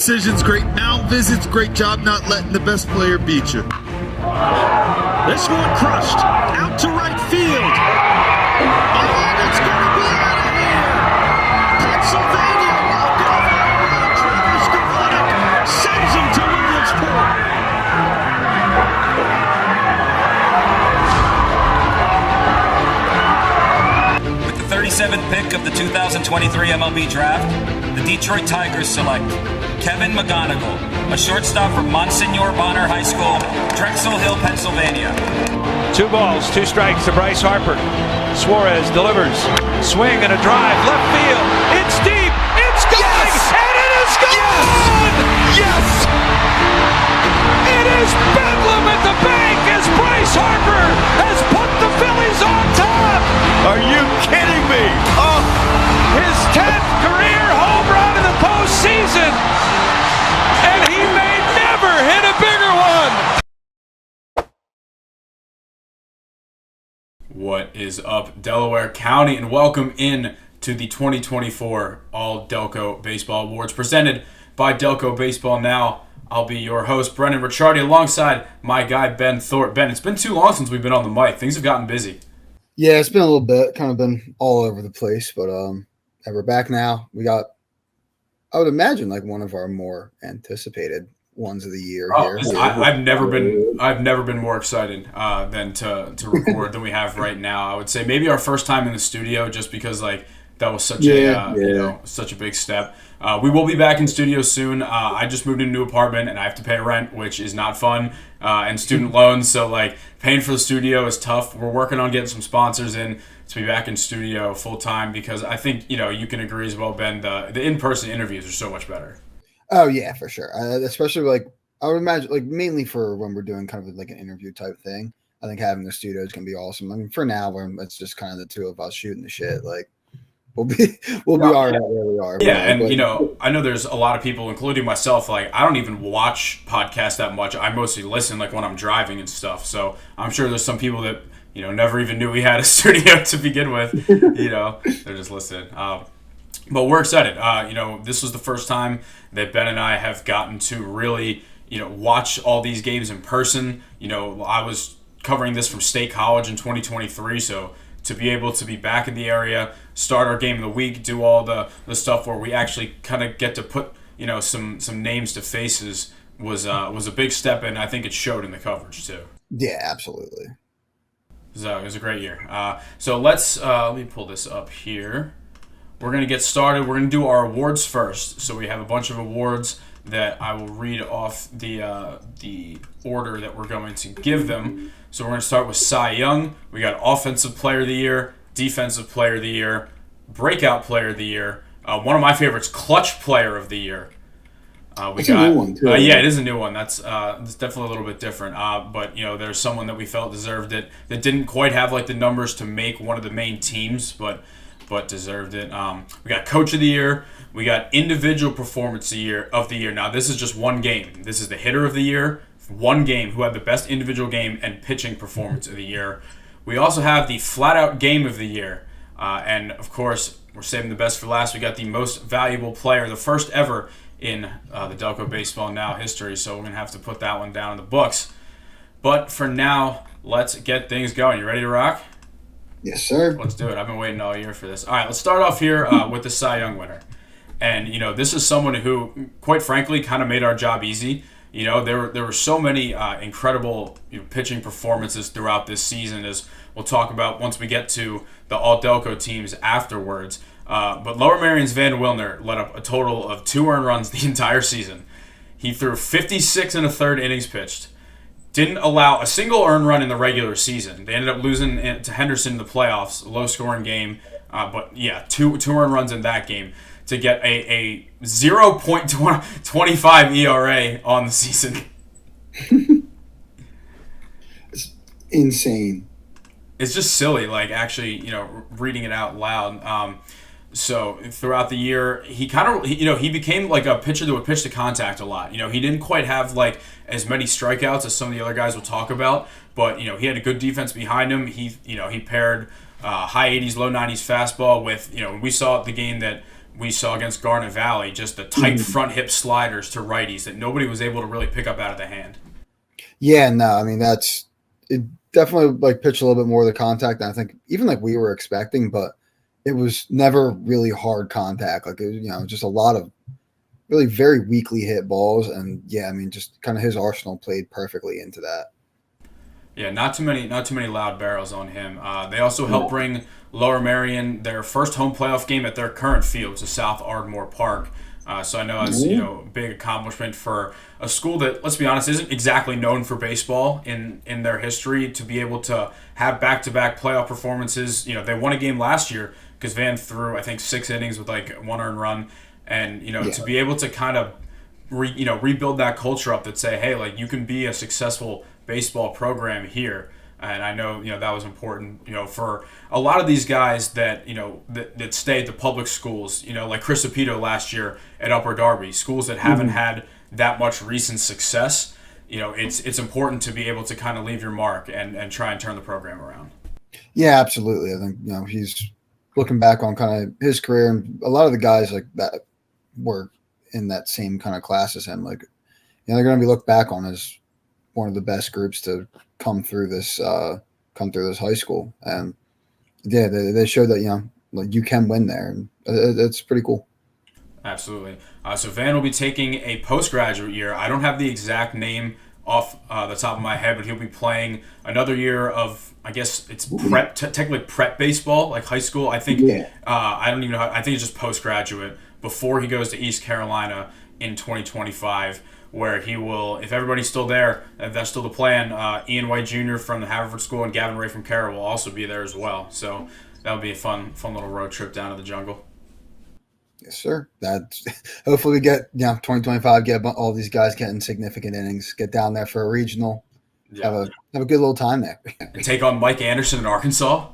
decisions, great mound visits, great job not letting the best player beat you. This one crushed, out to right field. And it's going to be out of here. Pennsylvania walk-off Travis Devonick sends him to Williamsport. With the 37th pick of the 2023 MLB Draft, the Detroit Tigers select Kevin McGonigal, a shortstop from Monsignor Bonner High School, Drexel Hill, Pennsylvania. 2 balls, 2 strikes to Bryce Harper. Suarez delivers. Swing and a drive. Left field. It's deep. It's going. Yes! And it is gone! Yes! It is bedlam at the bank as Bryce Harper has put the Phillies on top. Are you kidding me? Oh! His 10th career home run in the postseason. And he may never hit a bigger one. What is up, Delaware County, and welcome in to the 2024 All-Delco Baseball Awards presented by Delco Baseball Now. I'll be your host, Brendan Ricciardi, alongside my guy, Ben Thorpe. Ben, it's been too long since we've been on the mic. Things have gotten busy. Yeah, it's been a little bit, kind of been all over the place, but we're back now. We got, I would imagine, like one of our more anticipated ones of the year here. I've never been more excited than to record than we have right now. I would say maybe our first time in the studio, just because like that was such such a big step. We will be back in studio soon. I just moved into a new apartment and I have to pay rent, which is not fun, and student loans. So like paying for the studio is tough. We're working on getting some sponsors in to be back in studio full time, because I think you can agree as well, Ben. The in-person interviews are so much better. Oh yeah, for sure. Especially like I would imagine, like mainly for when we're doing kind of like an interview type thing. I think having the studio is gonna be awesome. I mean, for now, it's just kind of the two of us shooting the shit. Like we'll be all right where we are. Yeah, but I know there's a lot of people, including myself. Like I don't even watch podcasts that much. I mostly listen, like when I'm driving and stuff. So I'm sure there's some people that never even knew we had a studio to begin with. They're just listening. But we're excited. This was the first time that Ben and I have gotten to really, watch all these games in person. I was covering this from State College in 2023, so to be able to be back in the area, start our game of the week, do all the stuff where we actually kind of get to put, some names to faces was a big step, and I think it showed in the coverage too. Yeah, absolutely. It was a great year. So let me pull this up here. We're going to get started. We're going to do our awards first. So we have a bunch of awards that I will read off the order that we're going to give them. So we're going to start with Cy Young. We got Offensive Player of the Year, Defensive Player of the Year, Breakout Player of the Year. One of my favorites, Clutch Player of the Year. It's a new one, too. Yeah, it is a new one. That's definitely a little bit different. But there's someone that we felt deserved it that didn't quite have like the numbers to make one of the main teams, but deserved it. We got Coach of the Year. We got Individual Performance of the Year. Now, this is just one game. This is the Hitter of the Year, one game, who had the best individual game and pitching performance of the year. We also have the Flat Out Game of the Year. And, of course, we're saving the best for last. We got the Most Valuable Player, the first ever in the Delco Baseball Now history. So we're going to have to put that one down in the books. But for now, let's get things going. You ready to rock? Yes, sir. Let's do it. I've been waiting all year for this. All right, let's start off here with the Cy Young winner. And, this is someone who, quite frankly, kind of made our job easy. There were so many incredible pitching performances throughout this season, as we'll talk about once we get to the All-Delco teams afterwards. But Lower Merion's Van Wilner led up a total of 2 earned runs the entire season. He threw 56 and a third innings pitched. Didn't allow a single earned run in the regular season. They ended up losing to Henderson in the playoffs, a low-scoring game. But, yeah, two earned runs in that game to get a 0.25 ERA on the season. It's insane. It's just silly, like, actually, reading it out loud. So throughout the year, he became like a pitcher that would pitch to contact a lot. He didn't quite have like as many strikeouts as some of the other guys we'll talk about, but he had a good defense behind him. He paired high 80s, low 90s fastball with we saw the game that we saw against Garnet Valley, just the tight front hip sliders to righties that nobody was able to really pick up out of the hand. Yeah, no, I mean it definitely like pitched a little bit more of the contact than I think even like we were expecting, but it was never really hard contact. Like it was, just a lot of really very weakly hit balls, and yeah, I mean just kind of his arsenal played perfectly into that. Yeah, not too many loud barrels on him. They also helped bring Lower Merion their first home playoff game at their current field to South Ardmore Park. So I know it's a big accomplishment for a school that, let's be honest, isn't exactly known for baseball in their history, to be able to have back-to-back playoff performances. They won a game last year because Van threw, I think, 6 innings with like 1 earned run, and to be able to kind of rebuild that culture up, that say, hey, like you can be a successful baseball program here. And I know that was important for a lot of these guys that that stay at the public schools, like Chris Apito last year at Upper Darby, schools that haven't had that much recent success. It's important to be able to kind of leave your mark and try and turn the program around. Yeah, absolutely. I think he's looking back on kind of his career, and a lot of the guys like that were in that same kind of class as him. Like they're going to be looked back on as one of the best groups to come through this high school, and yeah, they showed that like you can win there, and it's pretty cool. Absolutely. So Van will be taking a postgraduate year. I don't have the exact name off the top of my head, but he'll be playing another year of, I guess it's prep, technically prep baseball, like high school. I think I don't even know. I think it's just postgraduate before he goes to East Carolina in 2025. Where he will, if everybody's still there, if that's still the plan, Ian White Jr. from the Haverford School and Gavin Ray from Carroll will also be there as well. So that'll be a fun little road trip down to the jungle. Yes, sir. That hopefully we get 2025, get all these guys getting significant innings, get down there for a regional, have a good little time there, and take on Mike Anderson in Arkansas.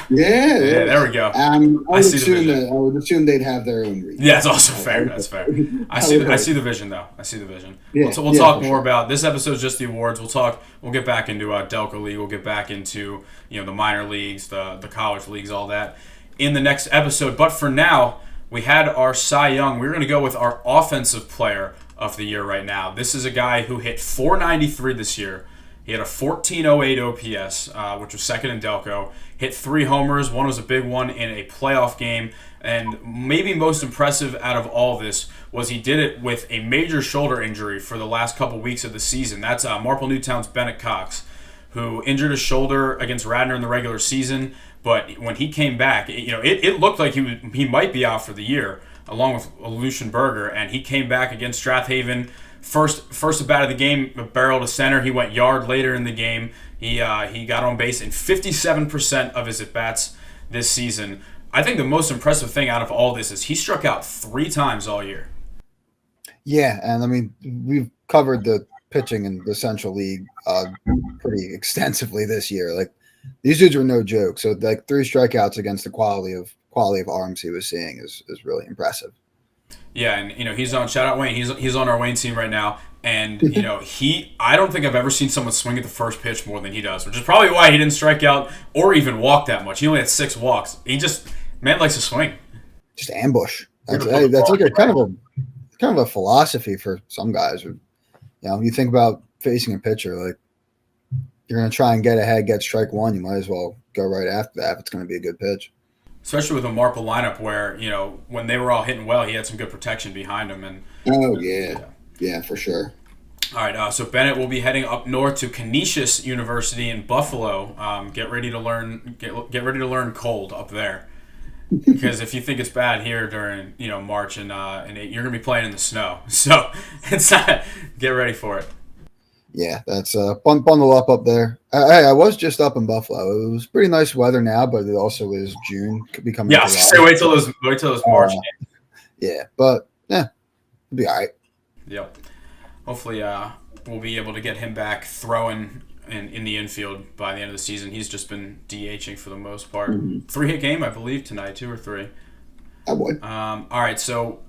Yeah, there we go. I would assume they'd have their own region. Yeah, that's also fair. That's fair. I see the vision, though. I see the vision. Yeah, we'll talk more about this episode. Just the awards. We'll get back into Delco League. We'll get back into the minor leagues, the college leagues, all that in the next episode. But for now, we had our Cy Young. We're going to go with our offensive player of the year right now. This is a guy who hit .493 this year. He had a 14.08 OPS, which was second in Delco. Hit 3 homers. One was a big one in a playoff game. And maybe most impressive out of all of this was he did it with a major shoulder injury for the last couple weeks of the season. That's Marple Newtown's Bennett Cox, who injured his shoulder against Radnor in the regular season. But when he came back, it looked like he might be out for the year, along with Lucian Berger. And he came back against Strathaven. First at bat of the game, a barrel to center. He went yard later in the game. He got on base in 57% of his at-bats this season. I think the most impressive thing out of all this is he struck out 3 times all year. Yeah, and I mean, we've covered the pitching in the Central League pretty extensively this year. Like, these dudes were no joke. So, like, 3 strikeouts against the quality of arms he was seeing is really impressive. Yeah, and he's on, shout out Wayne. He's on our Wayne team right now, and I don't think I've ever seen someone swing at the first pitch more than he does, which is probably why he didn't strike out or even walk that much. He only had 6 walks. Man likes to swing. Just ambush. That's like a kind of a philosophy for some guys. You think about facing a pitcher, like you're going to try and get ahead, get strike 1. You might as well go right after that if it's going to be a good pitch. Especially with a Marple lineup where, when they were all hitting well, he had some good protection behind him. And yeah, for sure. All right, so Bennett will be heading up north to Canisius University in Buffalo. Get ready to learn cold up there, because if you think it's bad here during March and you're gonna be playing in the snow. So get ready for it. Yeah, that's bundle up there. I was just up in Buffalo. It was pretty nice weather now, but it also is June. Could be coming. Yeah, so wait till those March. Yeah, but it'll be all right. Yep. Hopefully, we'll be able to get him back throwing in the infield by the end of the season. He's just been DHing for the most part. 3-hit game, I believe, tonight, 2 or 3. I would. All right, so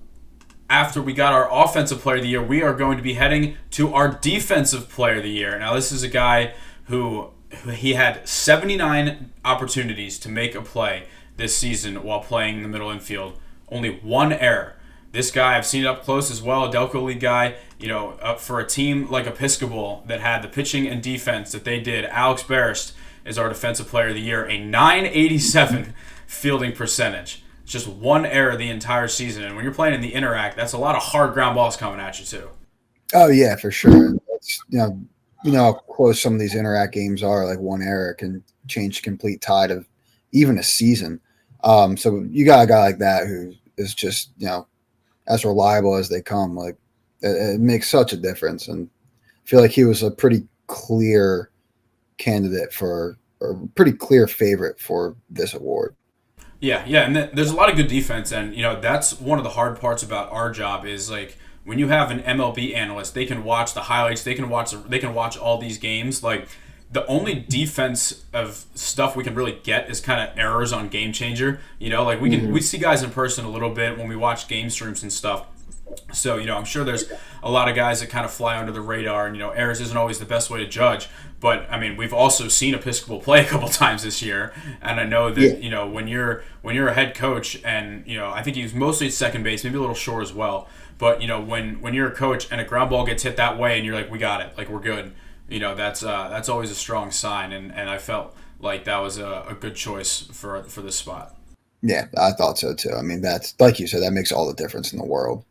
after we got our offensive player of the year, we are going to be heading to our defensive player of the year. Now, this is a guy who he had 79 opportunities to make a play this season while playing in the middle infield. only 1 error. This guy, I've seen it up close as well, a Delco League guy, for a team like Episcopal that had the pitching and defense that they did. Alex Barrist is our Defensive Player of the Year, a 987 fielding percentage. It's just 1 error the entire season. And when you're playing in the Interact, that's a lot of hard ground balls coming at you too. Oh yeah, for sure. It's, how close some of these Interact games are. Like 1 error can change the complete tide of even a season. So you got a guy like that who is just, as reliable as they come. Like it makes such a difference. And I feel like he was a pretty clear candidate or pretty clear favorite for this award. Yeah, and there's a lot of good defense, and that's one of the hard parts about our job is like when you have an MLB analyst, they can watch the highlights, they can watch all these games. Like the only defense of stuff we can really get is kind of errors on Game Changer. Like we see guys in person a little bit when we watch game streams and stuff. So, I'm sure there's a lot of guys that kind of fly under the radar, and, errors isn't always the best way to judge. But, I mean, we've also seen Episcopal play a couple times this year, and I know that, when you're a head coach, and, I think he was mostly at second base, maybe a little short as well. But, when you're a coach and a ground ball gets hit that way and you're like, we got it, like, we're good, that's always a strong sign, and I felt like that was a good choice for this spot. Yeah, I thought so, too. I mean, that's, like you said, that makes all the difference in the world.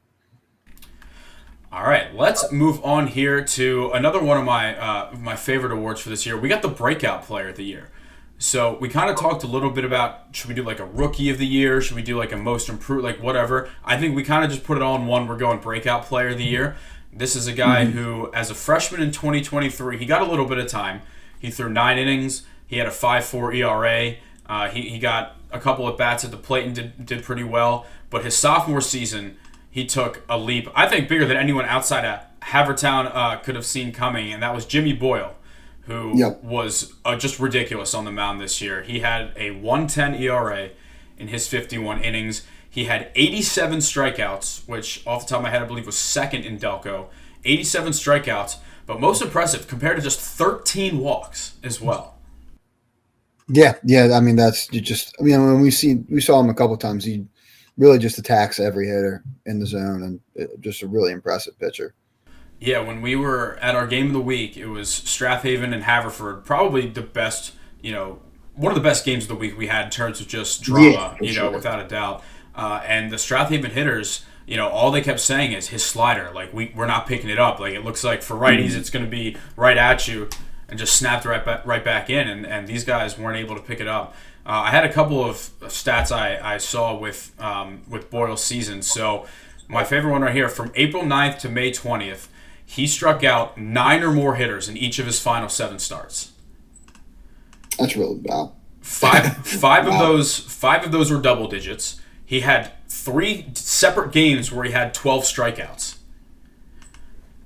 All right, let's move on here to another one of my favorite awards for this year. We got the Breakout Player of the Year. So we kind of talked a little bit about, should we do like a Rookie of the Year? Should we do like a Most Improved, like whatever? I think we kind of just put it all in one. We're going Breakout Player of the Year. This is a guy who, as a freshman in 2023, he got a little bit of time. He threw 9 innings. He had a 5.4 ERA. He got a couple of bats at the plate and did pretty well. But his sophomore season, he took a leap, I think, bigger than anyone outside of Havertown could have seen coming, and that was Jimmy Boyle, who was just ridiculous on the mound this year. He had a 1.10 ERA in his 51 innings. He had 87 strikeouts, which off the top of my head I believe was second in Delco. 87 strikeouts, but most impressive compared to just 13 walks as well. Yeah. I mean, when we saw him a couple times, he really just attacks every hitter in the zone, and just a really impressive pitcher. Yeah, when we were at our game of the week, it was Strathaven and Haverford, probably the best, one of the best games of the week we had in terms of just drama, sure. Without a doubt. And the Strathaven hitters, all they kept saying is his slider, like we're not picking it up. Like it looks like for righties, it's going to be right at you and just snapped right back in, and these guys weren't able to pick it up. I had a couple of stats I saw with Boyle's season. So my favorite one right here, from April 9th to May 20th, he struck out 9 or more hitters in each of his final 7 starts. That's really bad. Five of those were double digits. He had 3 separate games where he had 12 strikeouts.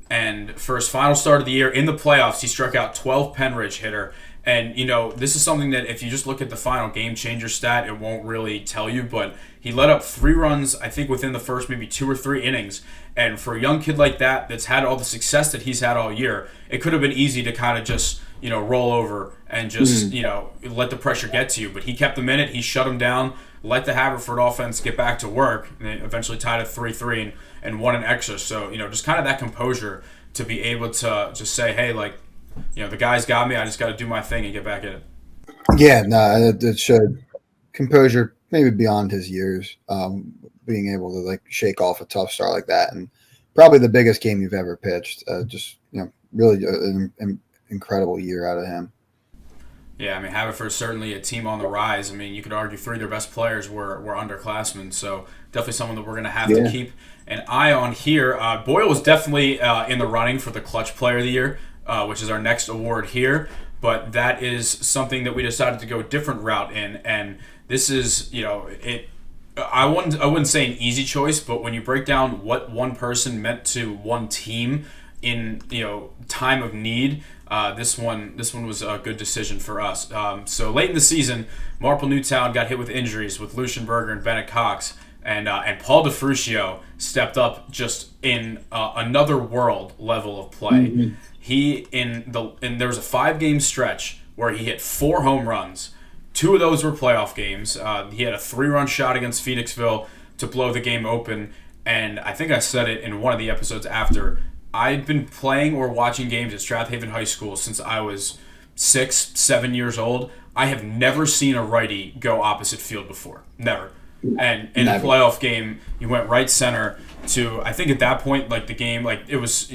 And for his final start of the year in the playoffs, he struck out 12 Penridge hitter. And, this is something that if you just look at the final Game Changer stat, it won't really tell you. But he let up 3 runs, I think, within the first maybe 2 or 3 innings. And for a young kid like that that's had all the success that he's had all year, it could have been easy to kind of just, roll over and just, let the pressure get to you. But he kept them in it. He shut them down, let the Haverford offense get back to work, and they eventually tied at 3-3 and won an extra. So, just kind of that composure to be able to just say, hey, like, the guys got me. I just got to do my thing and get back in it. Yeah, no, it showed composure, maybe beyond his years, being able to like shake off a tough start like that, and probably the biggest game you've ever pitched. Really an incredible year out of him. Yeah, I mean, Haverford's certainly a team on the rise. I mean, you could argue 3 of their best players were underclassmen, so definitely someone that we're going to have to keep an eye on here. Boyle was definitely in the running for the Clutch Player of the Year, which is our next award here, but that is something that we decided to go a different route in, and this is, I wouldn't say an easy choice, but when you break down what one person meant to one team in, time of need, this one was a good decision for us. So late in the season, Marple Newtown got hit with injuries with Lucian Berger and Bennett Cox, and Paul DeFrucio stepped up just in another world level of play. Mm-hmm. There was a 5-game stretch where he hit 4 home runs. 2 of those were playoff games. He had a 3-run shot against Phoenixville to blow the game open. And I think I said it in one of the episodes after. I've been playing or watching games at Strathaven High School since I was 6, 7 years old. I have never seen a righty go opposite field before. Never. And in the playoff game, he went right center to, I think at that point, like the game, like it was,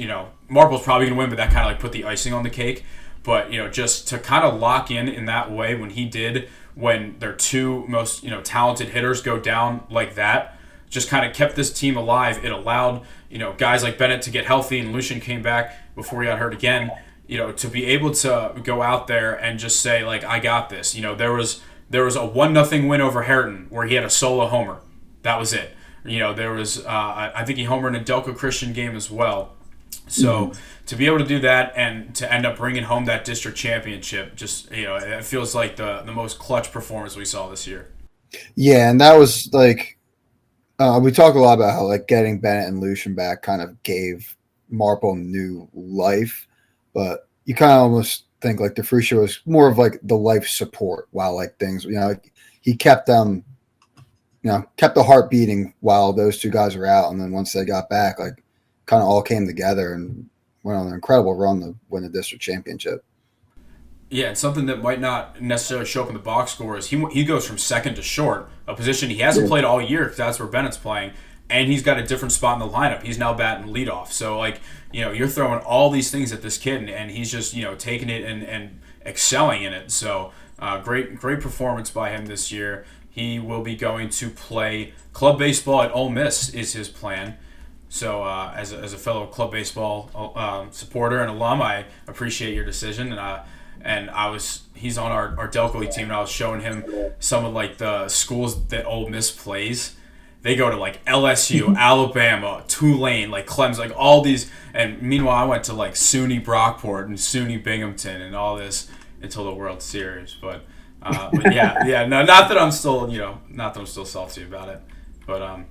Marple's probably going to win, but that kind of like put the icing on the cake. But, just to kind of lock in that way when he did, when their two most, talented hitters go down like that, just kind of kept this team alive. It allowed, guys like Bennett to get healthy, and Lucian came back before he got hurt again, to be able to go out there and just say, like, I got this. There was a 1-0 win over Heriton where he had a solo homer. That was it. There was, I think he homered in a Delco Christian game as well. So to be able to do that and to end up bringing home that district championship, just, it feels like the most clutch performance we saw this year. Yeah, and that was like, we talk a lot about how like getting Bennett and Lucian back kind of gave Marple new life, but you kind of almost think like DeFricio was more of like the life support while like things, he kept them, kept the heart beating while those two guys were out. And then once they got back, like kind of all came together and went on an incredible run to win the district championship. Yeah, and something that might not necessarily show up in the box score is he goes from second to short, a position he hasn't played all year because that's where Bennett's playing, and he's got a different spot in the lineup. He's now batting leadoff. So, like, you're throwing all these things at this kid, and he's just, taking it and excelling in it. So, great performance by him this year. He will be going to play club baseball at Ole Miss is his plan. So, as a fellow club baseball supporter and alum, I appreciate your decision, and he's on our Delco League team, and I was showing him some of like the schools that Ole Miss plays. They go to like LSU, Alabama, Tulane, like Clemson, like all these. And meanwhile, I went to like SUNY Brockport and SUNY Binghamton and all this until the World Series. But yeah, no, not that I'm still salty about it. But all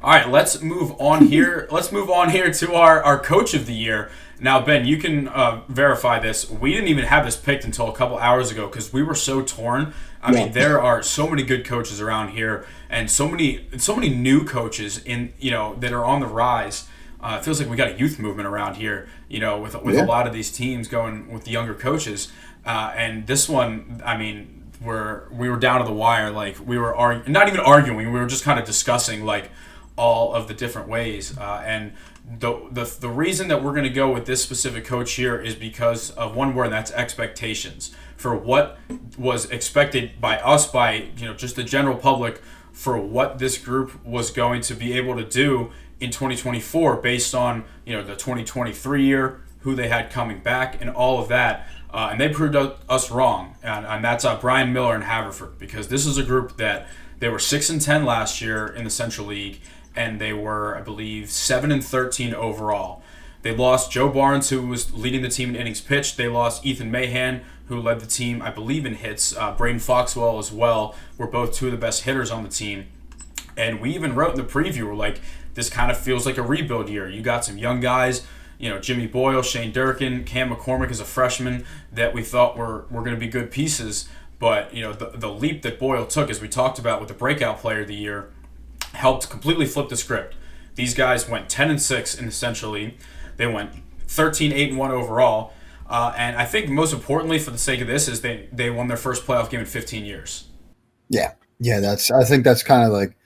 right, let's move on here. Let's move on here to our coach of the year. Now, Ben, you can verify this. We didn't even have this picked until a couple hours ago because we were so torn. I mean, there are so many good coaches around here, and so many new coaches in that are on the rise. It feels like we got a youth movement around here. With a lot of these teams going with the younger coaches, and this one, I mean, we were down to the wire. Like we were not even arguing. We were just kind of discussing like all of the different ways, and the reason that we're going to go with this specific coach here is because of one word, and that's expectations. For what was expected by us, by just the general public, for what this group was going to be able to do in 2024 based on the 2023 year, who they had coming back, and all of that. And they proved us wrong, and that's Brian Miller and Haverford, because this is a group that they were 6-10 last year in the Central League, and they were, I believe, 7-13 overall. They lost Joe Barnes, who was leading the team in innings pitched. They lost Ethan Mahan, who led the team, I believe, in hits. Braden Foxwell as well were both two of the best hitters on the team. And we even wrote in the preview, we're like, this kind of feels like a rebuild year. You got some young guys, Jimmy Boyle, Shane Durkin, Cam McCormick is a freshman that we thought were going to be good pieces. But, the leap that Boyle took, as we talked about with the breakout player of the year, helped completely flip the script. These guys went 10-6 in the Central League. They went 13-8-1 overall. And I think most importantly for the sake of this is they won their first playoff game in 15 years. Yeah, I think that's kind of like,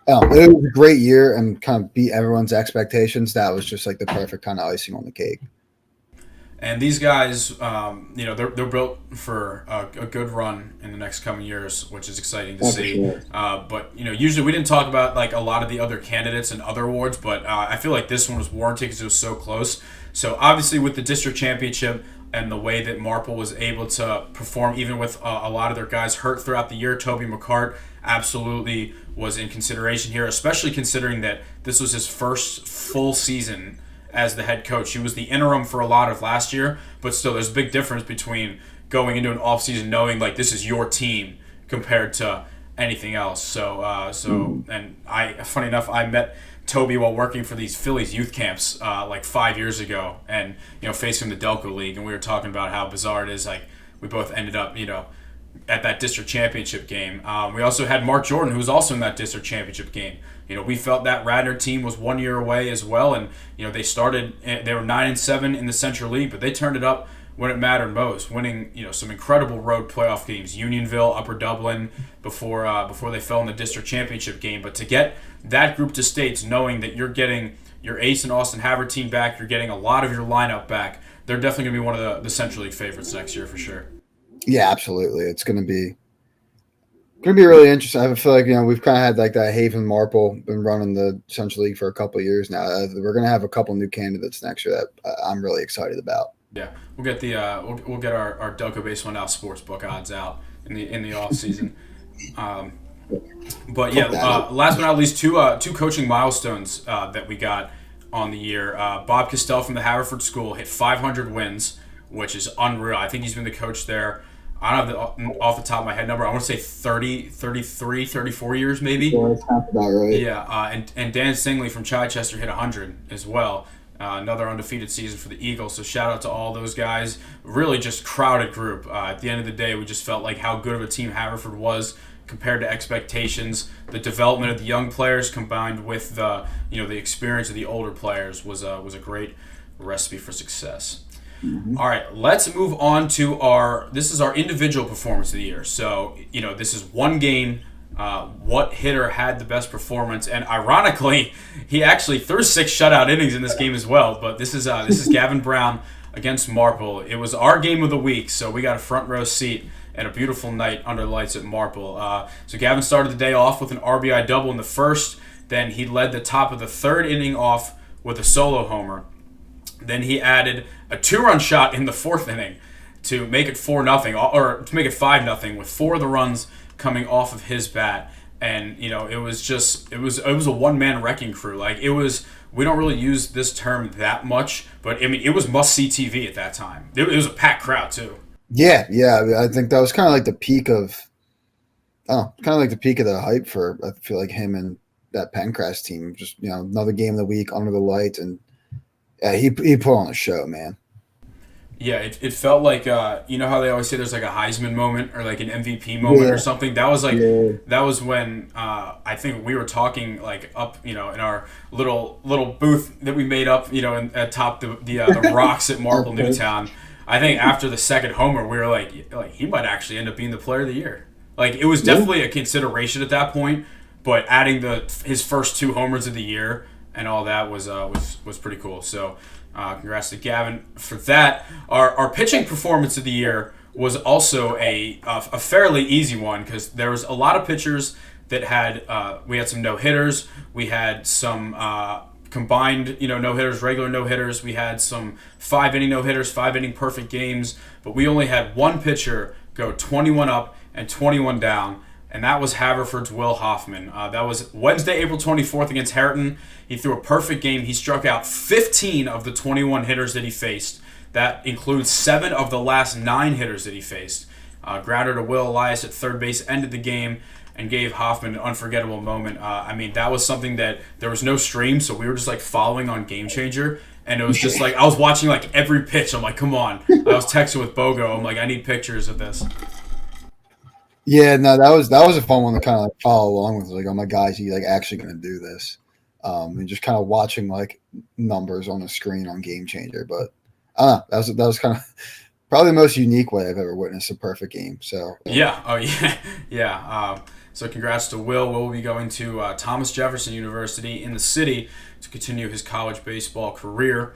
it was a great year and kind of beat everyone's expectations. That was just like the perfect kind of icing on the cake. And these guys, they're built for a good run in the next coming years, which is exciting to see. Sure. But usually we didn't talk about like a lot of the other candidates and other awards, but I feel like this one was warranted because it was so close. So obviously with the district championship and the way that Marple was able to perform, even with a lot of their guys hurt throughout the year, Toby McCart absolutely was in consideration here, especially considering that this was his first full season as the head coach. He was the interim for a lot of last year, but still there's a big difference between going into an offseason knowing like this is your team compared to anything else. And funny enough, I met Toby while working for these Phillies youth camps like 5 years ago, and facing the Delco League, and we were talking about how bizarre it is. Like we both ended up at that district championship game. We also had Mark Jordan, who was also in that district championship game. We felt that Radnor team was 1 year away as well, and they were 9-7 in the Central League, but they turned it up when it mattered most, winning some incredible road playoff games, Unionville, Upper Dublin, before they fell in the district championship game. But to get that group to states, knowing that you're getting your ace and Austin Havard team back, you're getting a lot of your lineup back, they're definitely going to be one of the Central League favorites next year for sure. Yeah, absolutely. It's going to be really interesting. I feel like we've kind of had like that Haven Marple been running the Central League for a couple of years now. We're going to have a couple new candidates next year that I'm really excited about. Yeah, we'll get we'll get our Delco Baseball Now sports book odds out in the off season. But yeah, last but not least, two coaching milestones that we got on the year. Bob Castell from the Haverford School hit 500 wins, which is unreal. I think he's been the coach there. I don't have off the top of my head number. I want to say 30, 33, 34 years maybe. Yeah, that sounds about right. Yeah, and Dan Singley from Chichester hit 100 as well. Another undefeated season for the Eagles. So shout out to all those guys. Really just crowded group. At the end of the day, we just felt like how good of a team Haverford was compared to expectations. The development of the young players combined with the experience of the older players was a great recipe for success. Mm-hmm. All right, let's move on to our individual performance of the year. So this is one game. What hitter had the best performance? And ironically, he actually threw 6 shutout innings in this game as well. But this is Gavin Brown against Marple. It was our game of the week, so we got a front row seat and a beautiful night under the lights at Marple. So Gavin started the day off with an RBI double in the first. Then he led the top of the third inning off with a solo homer. Then he added a 2-run shot in the fourth inning to make it 4-0, or to make it 5-0, with 4 of the runs coming off of his bat. And it was a one-man wrecking crew. Like, we don't really use this term that much, but I mean, it was must-see TV at that time. It was a packed crowd too. Yeah, I think that was kind of like the peak of the hype for, I feel like, him and that Pencrest team. Just another game of the week under the lights, and he put on a show, man. Yeah, it felt like how they always say there's like a Heisman moment or like an MVP moment or something. That was that was when I think we were talking like up in our little booth that we made up atop the rocks at Marple Newtown. I think after the second homer we were like he might actually end up being the player of the year. Like, it was definitely a consideration at that point, but adding his first 2 homers of the year and all that was pretty cool. So. Congrats to Gavin for that. Our pitching performance of the year was also a fairly easy one, because there was a lot of pitchers that had we had some no-hitters. We had some combined no-hitters, regular no-hitters. We had some 5-inning no-hitters, 5-inning perfect games. But we only had one pitcher go 21 up and 21 down, and that was Haverford's Will Hoffman. That was Wednesday, April 24th against Harriton. He threw a perfect game. He struck out 15 of the 21 hitters that he faced. That includes 7 of the last 9 hitters that he faced. Grounder to Will Elias at third base ended the game and gave Hoffman an unforgettable moment. That was something that there was no stream, so we were just like following on Game Changer. And it was just like, I was watching like every pitch. I'm like, come on. I was texting with Bogo. I'm like, I need pictures of this. Yeah, no, that was a fun one to kind of like follow along with. Like, oh my God, he's like actually going to do this, and just kind of watching like numbers on the screen on Game Changer. But I don't know, that was kind of probably the most unique way I've ever witnessed a perfect game. So yeah. So congrats to Will. Will be going to Thomas Jefferson University in the city to continue his college baseball career.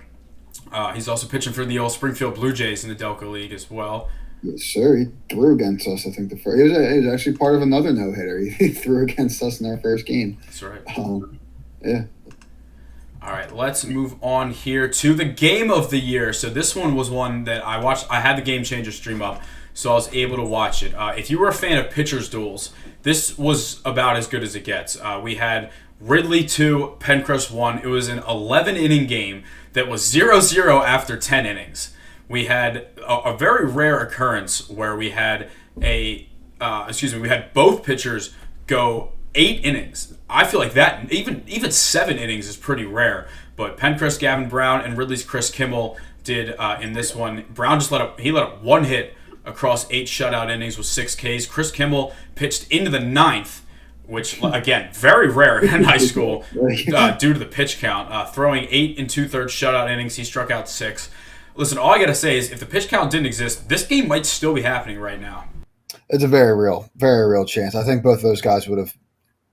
He's also pitching for the old Springfield Blue Jays in the Delco League as well. Yes, sir. He threw against us, I think, the first. He was actually part of another no-hitter. He threw against us in our first game. That's right. Yeah. All right, let's move on here to the game of the year. So this one was one that I watched. I had the Game Changer stream up, so I was able to watch it. If you were a fan of pitchers' duels, this was about as good as it gets. We had Ridley 2, Pencrest 1. It was an 11-inning game that was 0-0 after 10 innings. We had a very rare occurrence where we had we had both pitchers go 8 innings. I feel like that even 7 innings is pretty rare. But Pencrest Gavin Brown and Ridley's Chris Kimmel did in this one. Brown just let up 1 hit across 8 shutout innings with 6 Ks. Chris Kimmel pitched into the 9th, which, again, very rare in high school due to the pitch count. Throwing 8 2/3 shutout innings, he struck out 6. Listen, all I got to say is if the pitch count didn't exist, this game might still be happening right now. It's a very real chance. I think both of those guys would have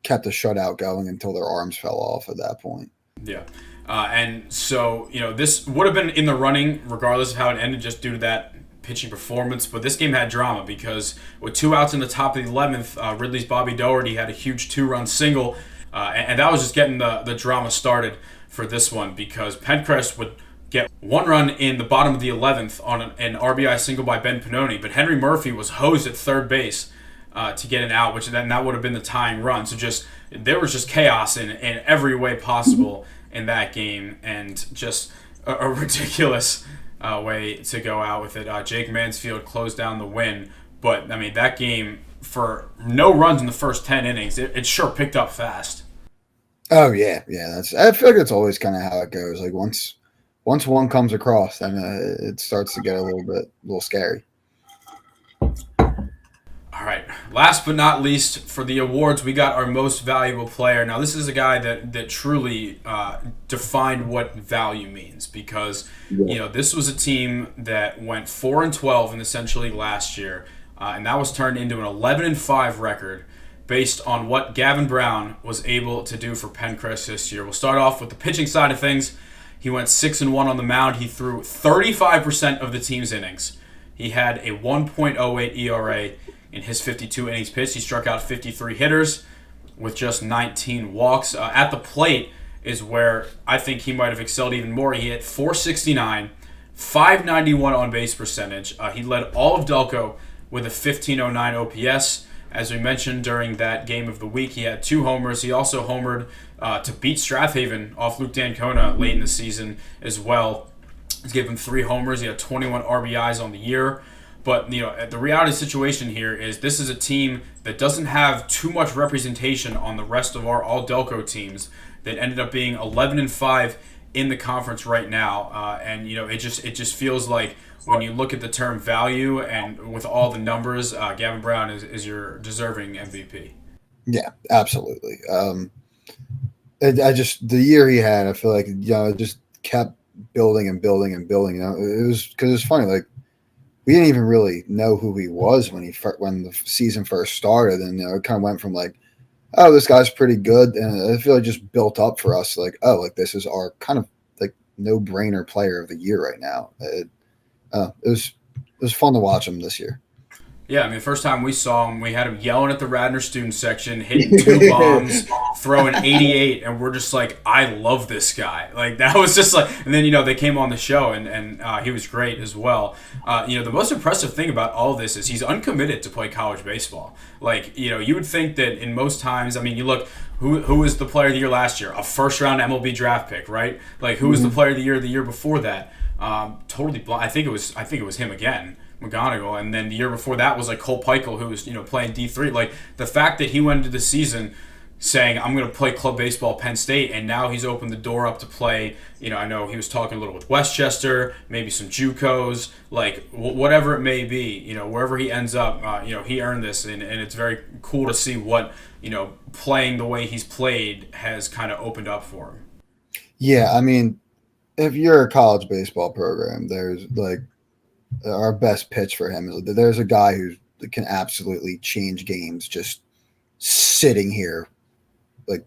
kept the shutout going until their arms fell off at that point. Yeah. And so, this would have been in the running regardless of how it ended just due to that pitching performance. But this game had drama because with 2 outs in the top of the 11th, Ridley's Bobby Doherty had a huge 2-run single. And that was just getting the drama started for this one because Pencrest would get 1 run in the bottom of the 11th on an RBI single by Ben Pannoni. But Henry Murphy was hosed at third base to get an out, which then that would have been the tying run. So there was just chaos in every way possible in that game, and just a ridiculous way to go out with it. Jake Mansfield closed down the win, but I mean that game, for no runs in the first 10 innings, it sure picked up fast. Oh yeah. I feel like that's always kind of how it goes. Like once one comes across, then it starts to get a little scary. All right. Last but not least, for the awards, we got our most valuable player. Now, this is a guy that truly defined what value means because, this was a team that went 4-12 in the Central League last year, and that was turned into an 11-5 record based on what Gavin Brown was able to do for Pencrest this year. We'll start off with the pitching side of things. He went 6-1 on the mound. He threw 35% of the team's innings. He had a 1.08 ERA. In his 52 innings pitched, he struck out 53 hitters with just 19 walks. At the plate is where I think he might have excelled even more. He hit .469, .591 on-base percentage. He led all of Delco with a 1509 OPS. As we mentioned during that game of the week, he had 2 homers. He also homered to beat Strathaven off Luke Dancona late in the season as well. He gave him 3 homers. He had 21 RBIs on the year. But, the reality situation here is this is a team that doesn't have too much representation on the rest of our All-Delco teams that ended up being 11-5 in the conference right now. And, it just feels like when you look at the term value and with all the numbers, Gavin Brown is your deserving MVP. Yeah, absolutely. The year he had, I feel like, it just kept building and building and building. It was because it's funny, like, we didn't even really know who he was when the season first started, and it kind of went from like, oh, this guy's pretty good, and I feel like just built up for us, like, oh, like this is our kind of like no-brainer player of the year right now. It was fun to watch him this year. Yeah, I mean, the first time we saw him, we had him yelling at the Radnor student section, hitting 2 bombs, throwing 88, and we're just like, I love this guy. Like, that was just like, and then, they came on the show, and he was great as well. The most impressive thing about all of this is he's uncommitted to play college baseball. Like, you would think that in most times, I mean, you look, who was the player of the year last year? A first-round MLB draft pick, right? Like, who was the player of the year before that? Totally blind. I think it was him again. McGonigal, and then the year before that was like Cole Peichel, who was playing D3. Like the fact that he went into the season saying I'm going to play club baseball at Penn State, and now he's opened the door up to play. I know he was talking a little with Westchester, maybe some JUCOs, like whatever it may be. Wherever he ends up, he earned this, and it's very cool to see what playing the way he's played has kind of opened up for him. Yeah, I mean, if you're a college baseball program, there's like. Our best pitch for him is there's a guy who can absolutely change games just sitting here, like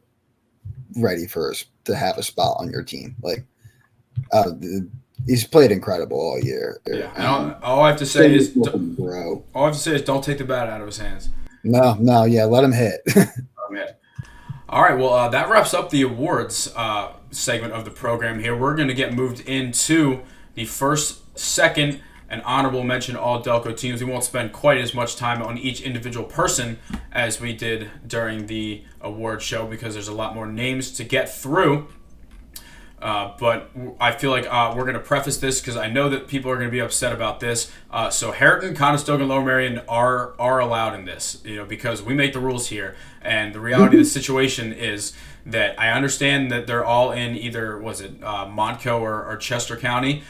ready to have a spot on your team. Like he's played incredible all year. Yeah, and all I have to say is don't take the bat out of his hands. No, yeah, let him hit. All right, well, that wraps up the awards segment of the program here. We're going to get moved into the first, second, and honorable mention All-Delco teams. We won't spend quite as much time on each individual person as we did during the award show because there's a lot more names to get through. But I feel like we're going to preface this because I know that people are going to be upset about this. So Harriton, Conestoga, and Lower Merion are allowed in this, because we make the rules here. And the reality of the situation is that I understand that they're all in either, Montco or Chester County.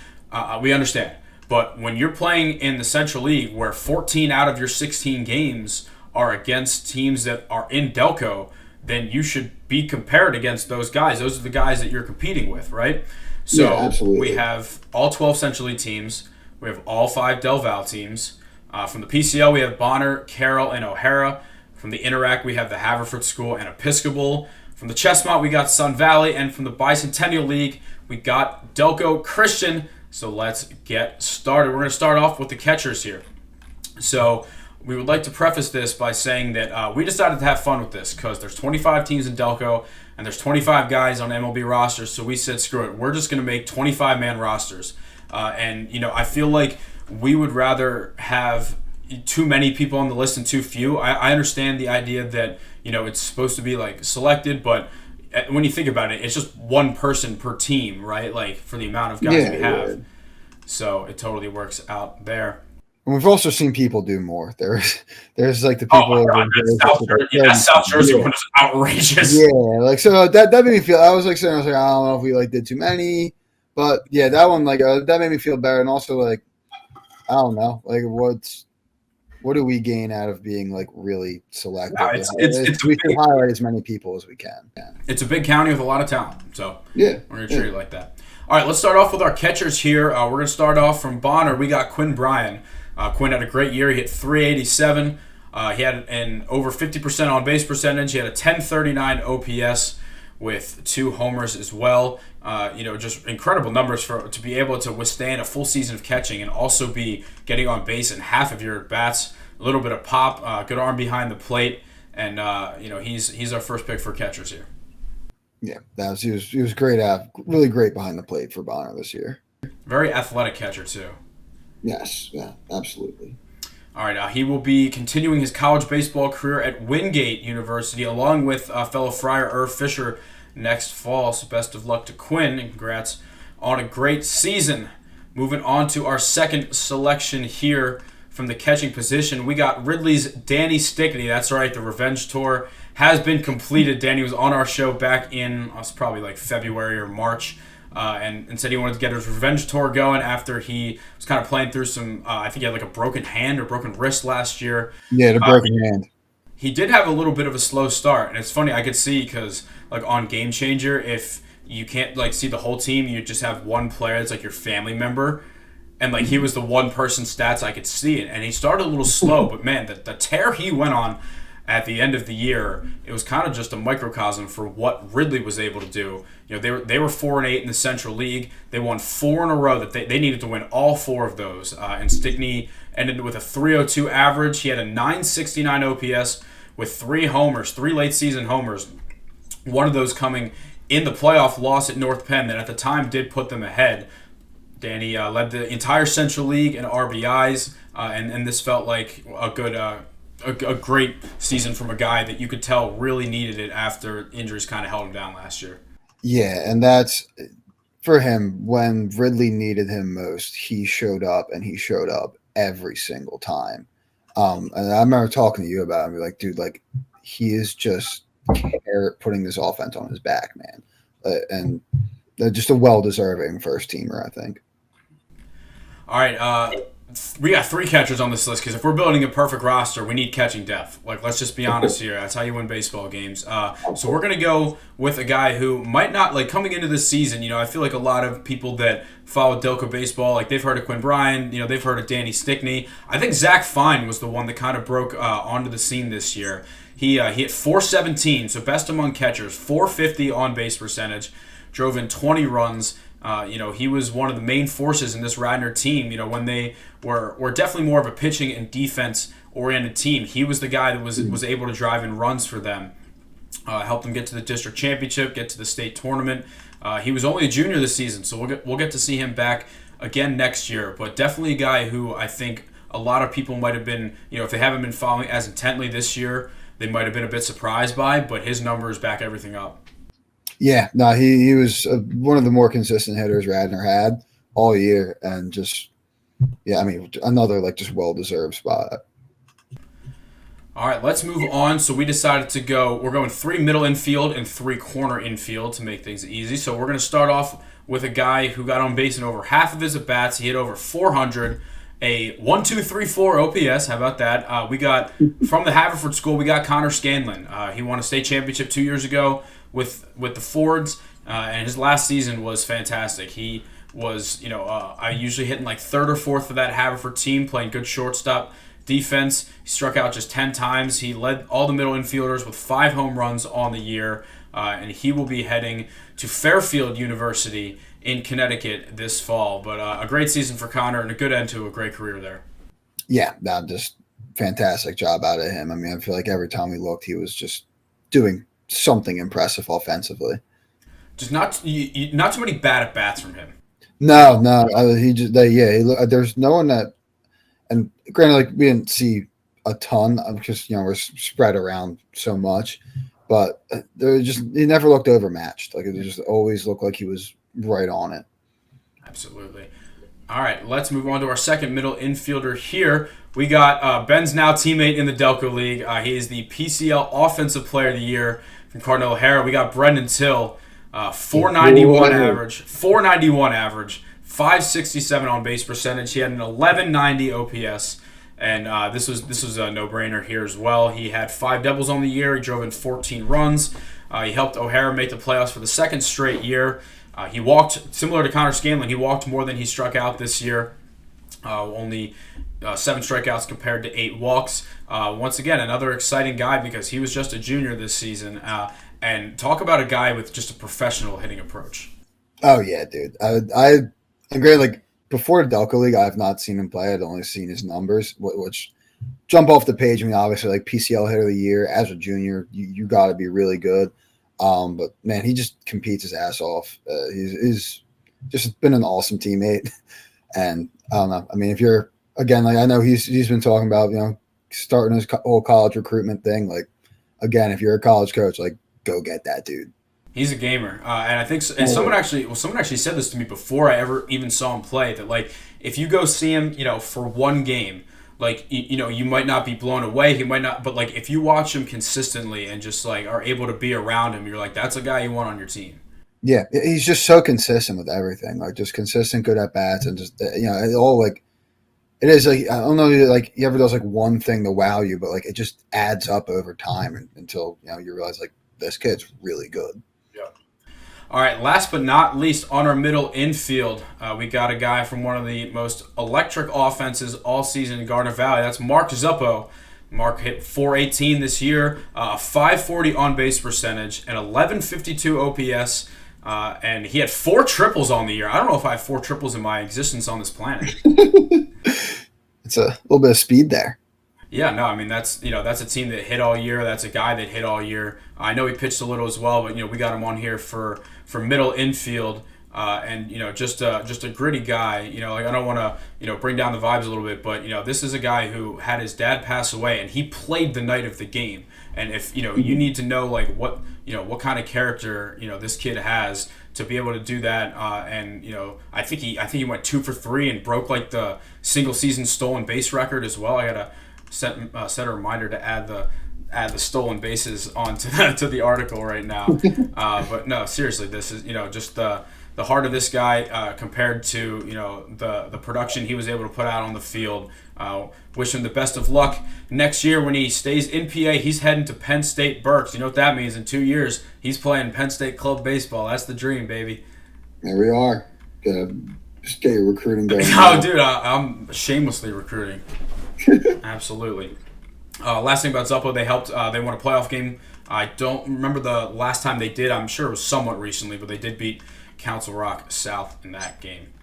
We understand. But when you're playing in the Central League where 14 out of your 16 games are against teams that are in Delco, then you should be compared against those guys. Those are the guys that you're competing with, right? So Yeah, absolutely. we have all 12 Central League teams. We have all 5 Del Val teams. From the PCL, we have Bonner, Carroll, and O'Hara. From the Interact, we have the Haverford School and Episcopal. From the Chestmont, we got Sun Valley. And from the Bicentennial League, we got Delco Christian. So let's get started. We're going to start off with the catchers here. So we would like to preface this by saying that we decided to have fun with this because there's 25 teams in Delco and there's 25 guys on MLB rosters. So we said, screw it. We're just going to make 25-man rosters. And, you know, I feel like we would rather have too many people on the list and too few. I understand the idea that, you know, it's supposed to be like selected, but when you think about it, it's just one person per team, right? Like for the amount of guys we have. Yeah. So it totally works out there. And we've also seen people do more. There's like the people. South Jersey one is outrageous. Yeah, like so that made me feel. I was like, I don't know if we like did too many, but yeah, that one like that made me feel better. And also like, I don't know, like what do we gain out of being like really selective? We can highlight as many people as we can. Yeah. It's a big county with a lot of talent, so yeah, we're gonna treat it like that. All right, let's start off with our catchers here. We're gonna start off from Bonner. We got Quinn Bryan. Quinn had a great year. He hit .387. He had an over 50% on base percentage. He had a 1039 OPS with 2 homers as well. You know, just incredible numbers to be able to withstand a full season of catching and also be getting on base in half of your bats. A little bit of pop, good arm behind the plate, and you know he's our first pick for catchers here. Yeah, he was great really great behind the plate for Bonner this year. Very athletic catcher too. Yes, yeah, absolutely. All right, he will be continuing his college baseball career at Wingate University along with fellow Friar Irv Fisher next fall. So best of luck to Quinn and congrats on a great season. Moving on to our second selection here from the catching position, we got Ridley's Danny Stickney. That's right, the Revenge Tour has been completed. Danny was on our show back in probably like February or March. And said he wanted to get his revenge tour going after he was kind of playing through some, I think he had like a broken hand or broken wrist last year. Yeah, the broken hand. He did have a little bit of a slow start, and it's funny, I could see because like on Game Changer, if you can't like see the whole team, you just have one player that's like your family member, and like he was the one person stats I could see it, and he started a little slow, but man, the tear he went on at the end of the year, it was kind of just a microcosm for what Ridley was able to do. You know, they were 4-8 in the Central League. They won 4 in a row. That they needed to win all 4 of those. And Stickney ended with a .302 average. He had a .969 OPS with 3 homers, 3 late season homers. One of those coming in the playoff loss at North Penn that at the time did put them ahead. Danny led the entire Central League in RBIs, and this felt like a good. A great season from a guy that you could tell really needed it after injuries kind of held him down last year. Yeah, and that's for him. When Ridley needed him most, he showed up, and he showed up every single time. And I remember talking to you about it, and be like, dude, like he is just putting this offense on his back, man. And just a well-deserving first teamer, I think. All right, we got 3 catchers on this list because if we're building a perfect roster, we need catching depth. Like, let's just be honest here. That's how you win baseball games. So we're going to go with a guy who might not, like, coming into this season, you know, I feel like a lot of people that follow Delco Baseball, like, they've heard of Quinn Bryan, you know, they've heard of Danny Stickney. I think Zach Fine was the one that kind of broke onto the scene this year. He hit .417, so best among catchers, .450 on base percentage, drove in 20 runs. You know, he was one of the main forces in this Radnor team. You know, when they were definitely more of a pitching and defense-oriented team, he was the guy that was able to drive in runs for them, help them get to the district championship, get to the state tournament. He was only a junior this season, so we'll get to see him back again next year. But definitely a guy who I think a lot of people might have been, you know, if they haven't been following as intently this year, they might have been a bit surprised by. But his numbers back everything up. Yeah, no, he was one of the more consistent hitters Radnor had all year, and just, yeah, I mean, another like just well-deserved spot. All right, let's move on. So we decided we're going 3 middle infield and 3 corner infield to make things easy. So we're going to start off with a guy who got on base in over half of his at-bats. He hit over 400, a 1.234 OPS. How about that? We got, from the Haverford School, we got Connor Scanlon. He won a state championship 2 years ago with the Fords, and his last season was fantastic. He was, I usually hitting like third or fourth for that Haverford team, playing good shortstop defense. He struck out just 10 times. He led all the middle infielders with 5 home runs on the year, and he will be heading to Fairfield University in Connecticut this fall. But a great season for Connor and a good end to a great career there. Yeah, just fantastic job out of him. I mean, I feel like every time we looked, he was just doing something impressive offensively. Just not too many bad at bats from him. No, there's no one that, and granted, like we didn't see a ton because we're spread around so much, but he never looked overmatched. Like it just always looked like he was right on it. Absolutely. All right, let's move on to our second middle infielder here. We got Ben's now teammate in the Delco League. He is the PCL Offensive Player of the Year from Cardinal O'Hara. We got Brendan Till, 491 average, 567 on base percentage. He had an 1190 OPS, and this was a no-brainer here as well. He had 5 doubles on the year. He drove in 14 runs. He helped O'Hara make the playoffs for the second straight year. He walked, similar to Connor Scanlon, he walked more than he struck out this year. Only 7 strikeouts compared to 8 walks. Once again, another exciting guy because he was just a junior this season. And talk about a guy with just a professional hitting approach. Oh, yeah, dude. I agree. Like, before the Delco League, I have not seen him play. I'd only seen his numbers, which jump off the page. I mean, obviously, like, PCL hitter of the year as a junior, you got to be really good. But, man, he just competes his ass off. He's just been an awesome teammate. And I don't know. I mean, if you're, again, like I know he's been talking about, starting his whole college recruitment thing. Like, again, if you're a college coach, like, go get that dude. He's a gamer. And I think someone actually said this to me before I ever even saw him play, that, like, if you go see him, for one game, like, you might not be blown away. He might not, but, like, if you watch him consistently and just, like, are able to be around him, you're like, that's a guy you want on your team. Yeah, he's just so consistent with everything. Like, just consistent, good at bats, and just it all, like, it is like, I don't know, like he ever does like one thing to wow you, but like it just adds up over time until you realize like this kid's really good. Yeah. All right, last but not least, on our middle infield, we got a guy from one of the most electric offenses all season in Gardner Valley. That's Mark Zuppo. Mark hit .418 this year, 540 on base percentage, and 1152 OPS. And he had 4 triples on the year. I don't know if I have 4 triples in my existence on this planet. It's a little bit of speed there. Yeah, no, I mean that's a team that hit all year. That's a guy that hit all year. I know he pitched a little as well, but we got him on here for middle infield, and just a gritty guy. Like I don't want to bring down the vibes a little bit, but this is a guy who had his dad pass away, and he played the night of the game. And if you need to know like what kind of character this kid has to be able to do that, and I think he went 2 for 3 and broke like the single season stolen base record as well. I gotta set a reminder to add the stolen bases onto the article right now. But no, seriously, this is just the heart of this guy compared to the production he was able to put out on the field. Wish him the best of luck next year when he stays in PA. He's heading to Penn State Berks. You know what that means? In 2 years, he's playing Penn State club baseball. That's the dream, baby. There we are. Just get your recruiting going. Oh, dude, I'm shamelessly recruiting. Absolutely. Last thing about Zuppo, they won a playoff game. I don't remember the last time they did. I'm sure it was somewhat recently, but they did beat Council Rock South in that game.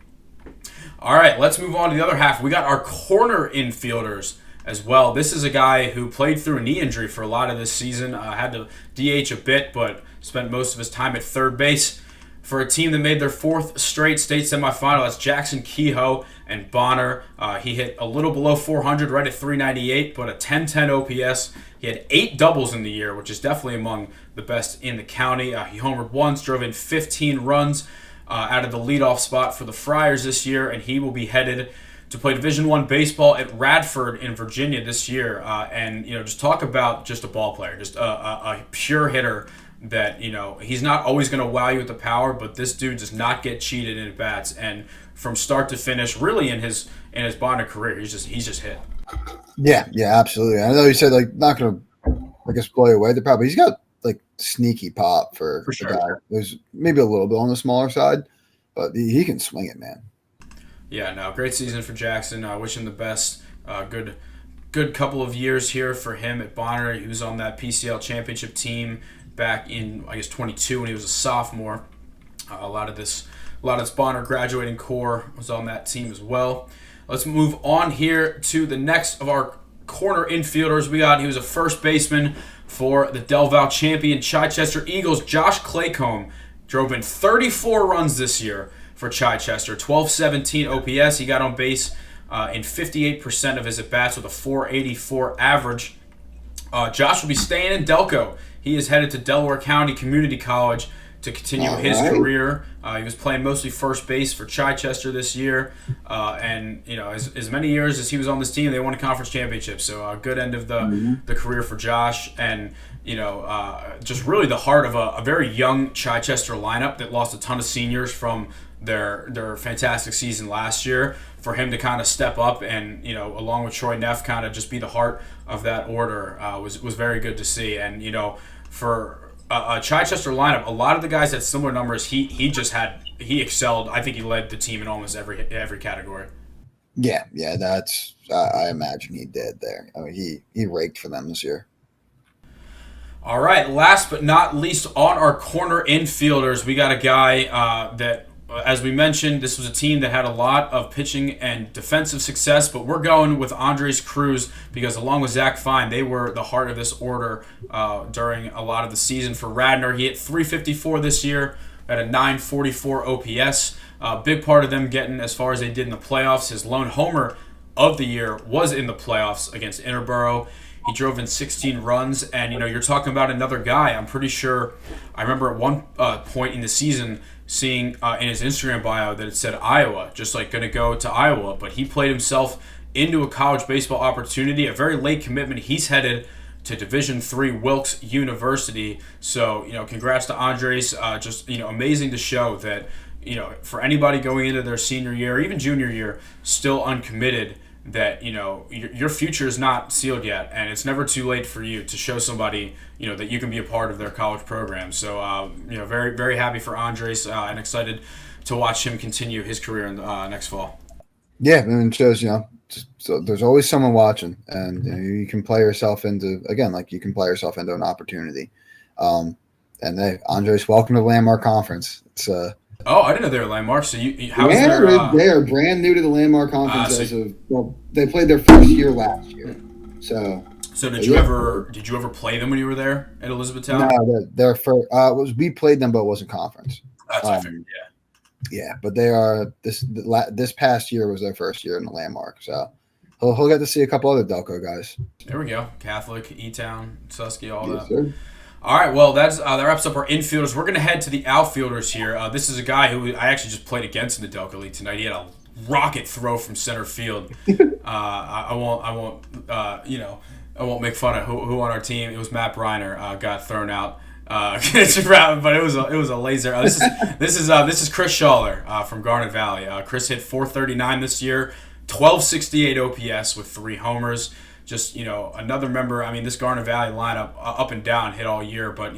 All right, let's move on to the other half. We got our corner infielders as well. This is a guy who played through a knee injury for a lot of this season. Had to DH a bit, but spent most of his time at third base for a team that made their 4th straight state semifinal. That's Jackson Kehoe and Bonner. He hit a little below 400, right at 398, but a 1010 OPS. He had 8 doubles in the year, which is definitely among the best in the county. He homered once, drove in 15 runs out of the leadoff spot for the Friars this year, and he will be headed to play Division I baseball at Radford in Virginia this year. And just talk about just a ball player, just a pure hitter that, he's not always going to wow you with the power, but this dude does not get cheated in at bats. And from start to finish, really in his Bonner career, he's just hit. Yeah, absolutely. I know you said like not going to, I guess, blow you away. The problem he's got like sneaky pop for sure. guy. There's maybe a little bit on the smaller side, but he can swing it, man. Yeah, no, great season for Jackson. I wish him the best. Good couple of years here for him at Bonner. He was on that PCL championship team back in, I guess, 22 when he was a sophomore. A lot of this Bonner graduating core was on that team as well. Let's move on here to the next of our corner infielders. He was a first baseman for the Del Val champion Chichester Eagles. Josh Claycomb drove in 34 runs this year for Chichester, 1217 OPS. He got on base in 58% of his at-bats with a 484 average. Josh will be staying in Delco. He is headed to Delaware County Community College to continue his career. He was playing mostly first base for Chichester this year. And, as many years as he was on this team, they won a conference championship. So a good end of the career for Josh. And, just really the heart of a very young Chichester lineup that lost a ton of seniors from their fantastic season last year. For him to kind of step up and, along with Troy Neff, kind of just be the heart of that order was very good to see. And, for a Chichester lineup, a lot of the guys had similar numbers. He excelled. I think he led the team in almost every category. Yeah, that's I imagine he did there. I mean, he raked for them this year. All right, last but not least on our corner infielders, we got a guy that, as we mentioned, this was a team that had a lot of pitching and defensive success, but we're going with Andres Cruz because along with Zach Fine, they were the heart of this order during a lot of the season for Radnor. He hit 354 this year at a 944 OPS. Big part of them getting as far as they did in the playoffs. His lone homer of the year was in the playoffs against Interborough. He drove in 16 runs, and you're talking about another guy. I'm pretty sure I remember at one point in the season seeing in his Instagram bio that it said Iowa, just like going to go to Iowa. But he played himself into a college baseball opportunity, a very late commitment. He's headed to Division III Wilkes University. So, congrats to Andres. Amazing to show that, for anybody going into their senior year, or even junior year, still uncommitted, that your future is not sealed yet, and it's never too late for you to show somebody that you can be a part of their college program. So very, very happy for Andres and excited to watch him continue his career in next fall. Yeah, and it shows so there's always someone watching, and you can play yourself into an opportunity. And hey, Andres, welcome to the Landmark Conference. It's Oh, I didn't know they were Landmark. So they are brand new to the Landmark Conference they played their first year last year. So did you ever play them when you were there at Elizabethtown? No, their first we played them, but it wasn't conference. That's what I figured. Yeah. Yeah, but they are this past year was their first year in the Landmark, so he'll get to see a couple other Delco guys. There we go. Catholic, E-Town, Susky, all that. Sir. All right, well, that wraps up our infielders. We're going to head to the outfielders here. This is a guy who I actually just played against in the Delco League tonight. He had a rocket throw from center field. I won't make fun of who on our team. It was Matt Briner got thrown out. But it was a laser. This is Chris Schaller from Garnet Valley. Chris hit 439 this year, 1268 OPS with 3 homers. Just, another member. I mean, this Garnet Valley lineup up and down hit all year, but,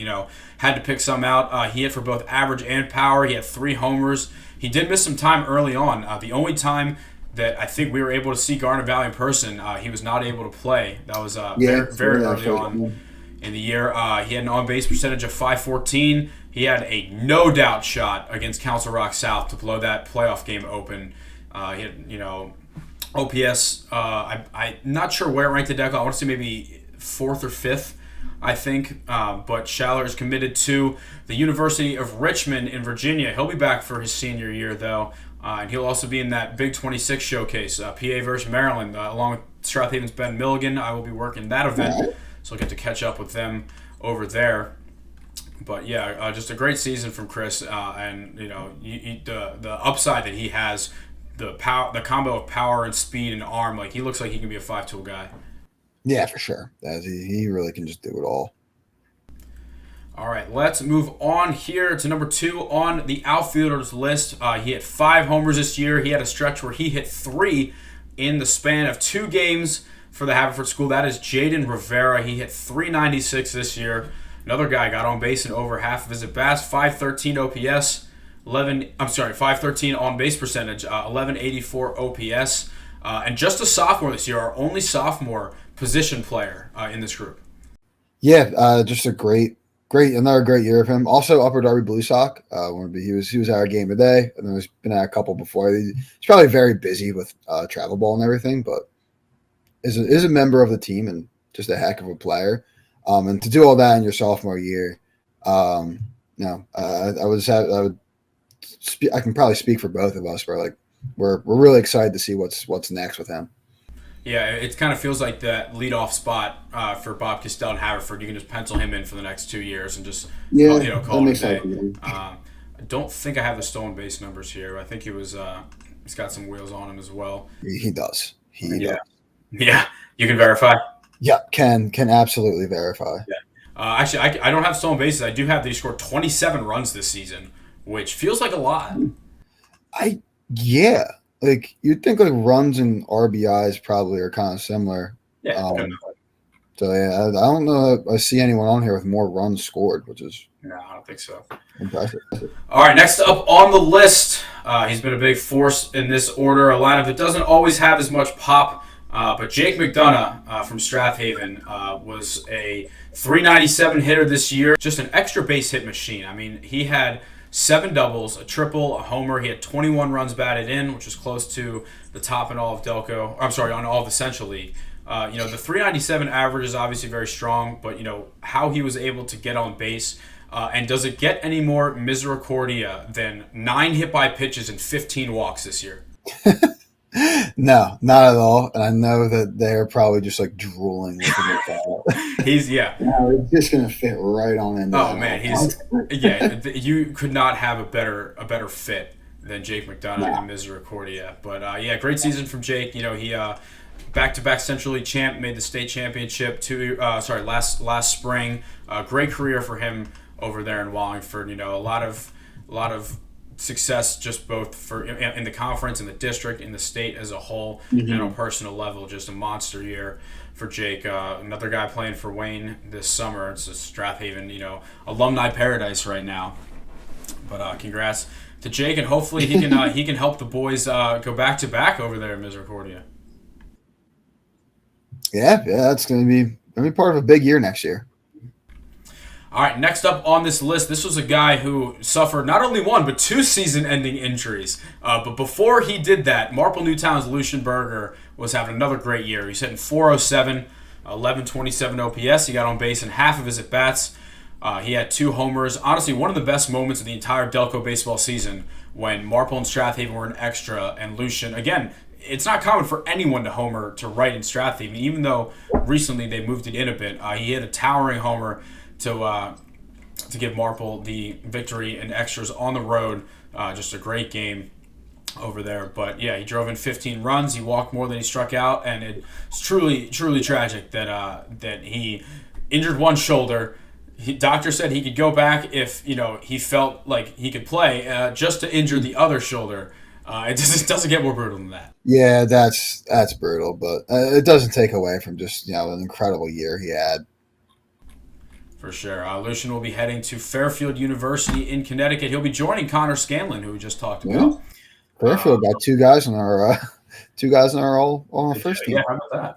had to pick some out. He hit for both average and power. He had 3 homers. He did miss some time early on. The only time that I think we were able to see Garnet Valley in person, he was not able to play. That was very early on in the year. He had an on-base percentage of .514. He had a no-doubt shot against Council Rock South to blow that playoff game open. He had, OPS, I'm not sure where it ranked the Delco. I want to say maybe 4th or 5th, I think. But Schaller is committed to the University of Richmond in Virginia. He'll be back for his senior year, though. And he'll also be in that Big 26 showcase, PA versus Maryland, along with South Haven's Ben Milligan. I will be working that event, so I'll get to catch up with them over there. But yeah, just a great season from Chris, and the upside that he has. The combo of power and speed and arm, he looks like he can be a 5-tool guy. Yeah, for sure. He really can just do it all. All right, let's move on here to number 2 on the outfielders list. He hit 5 homers this year. He had a stretch where he hit 3 in the span of 2 games for the Haverford School. That is Jaden Rivera. He hit 396 this year. Another guy got on base in over half of his at-bats, 513 OPS, 513 on base percentage, 1184 OPS. And just a sophomore this year, our only sophomore position player in this group. Yeah, just a another great year of him. Also, Upper Darby Blue Sock. He was at our game today, and then he's been at a couple before. He's probably very busy with travel ball and everything, but is a member of the team and just a heck of a player. And to do all that in your sophomore year, I can probably speak for both of us. We're really excited to see what's next with him. Yeah, it kind of feels like that leadoff spot for Bob Castell and Haverford. You can just pencil him in for the next 2 years and just call it a day. I don't think I have the stolen base numbers here. I think he's got some wheels on him as well. He does. He does. Yeah, you can verify. Yeah, can absolutely verify. Yeah. Actually, I don't have stolen bases. I do have that he scored 27 runs this season, which feels like a lot. Like you'd think like runs and RBIs probably are kind of similar. Yeah. I don't know if I see anyone on here with more runs scored, which is no, I don't think so. Impressive. All right, next up on the list, he's been a big force in this order, a lineup that doesn't always have as much pop. But Jake McDonough from Strathaven was a 397 hitter this year, just an extra base hit machine. I mean, he had 7 doubles, a triple, a homer. He had 21 runs batted in, which is close to the top in all of Delco. On all of the Central League. The 397 average is obviously very strong, but how he was able to get on base. And does it get any more misericordia than 9 hit by pitches and 15 walks this year? No, not at all. And I know that they're probably just like drooling looking at that. It's just gonna fit right on in. Oh man, you could not have a better fit than Jake McDonough in Misericordia. But great season from Jake. He back-to-back Central League champ, made the state championship last spring. Great career for him over there in Wallingford. A lot of success just both in the conference, in the district, in the state as a whole, and on a personal level, just a monster year for Jake. Another guy playing for Wayne this summer. It's a Strathaven, alumni paradise right now. But congrats to Jake, and hopefully he can help the boys go back to back over there in Misericordia. Yeah, that's gonna be part of a big year next year. All right, next up on this list, this was a guy who suffered not only 1, but 2 season-ending injuries. But before he did that, Marple Newtown's Lucian Berger was having another great year. He's hitting 407, 1127 OPS. He got on base in half of his at-bats. He had 2 homers. Honestly, one of the best moments of the entire Delco baseball season when Marple and Strathaven were in extra, and Lucian, again, it's not common for anyone to homer to right in Strathaven, even though recently they moved it in a bit. He hit a towering homer to give Marple the victory in extras on the road. Just a great game over there. But yeah, he drove in 15 runs. He walked more than he struck out, and it's truly tragic that he injured one shoulder. Doctor said he could go back if he felt like he could play, just to injure the other shoulder. It just doesn't get more brutal than that. Yeah, that's brutal, but it doesn't take away from just an incredible year he had. For sure. Lucian will be heading to Fairfield University in Connecticut. He'll be joining Connor Scanlon, who we just talked about. Fairfield got 2 guys in our all on our first team. Yeah, how about that?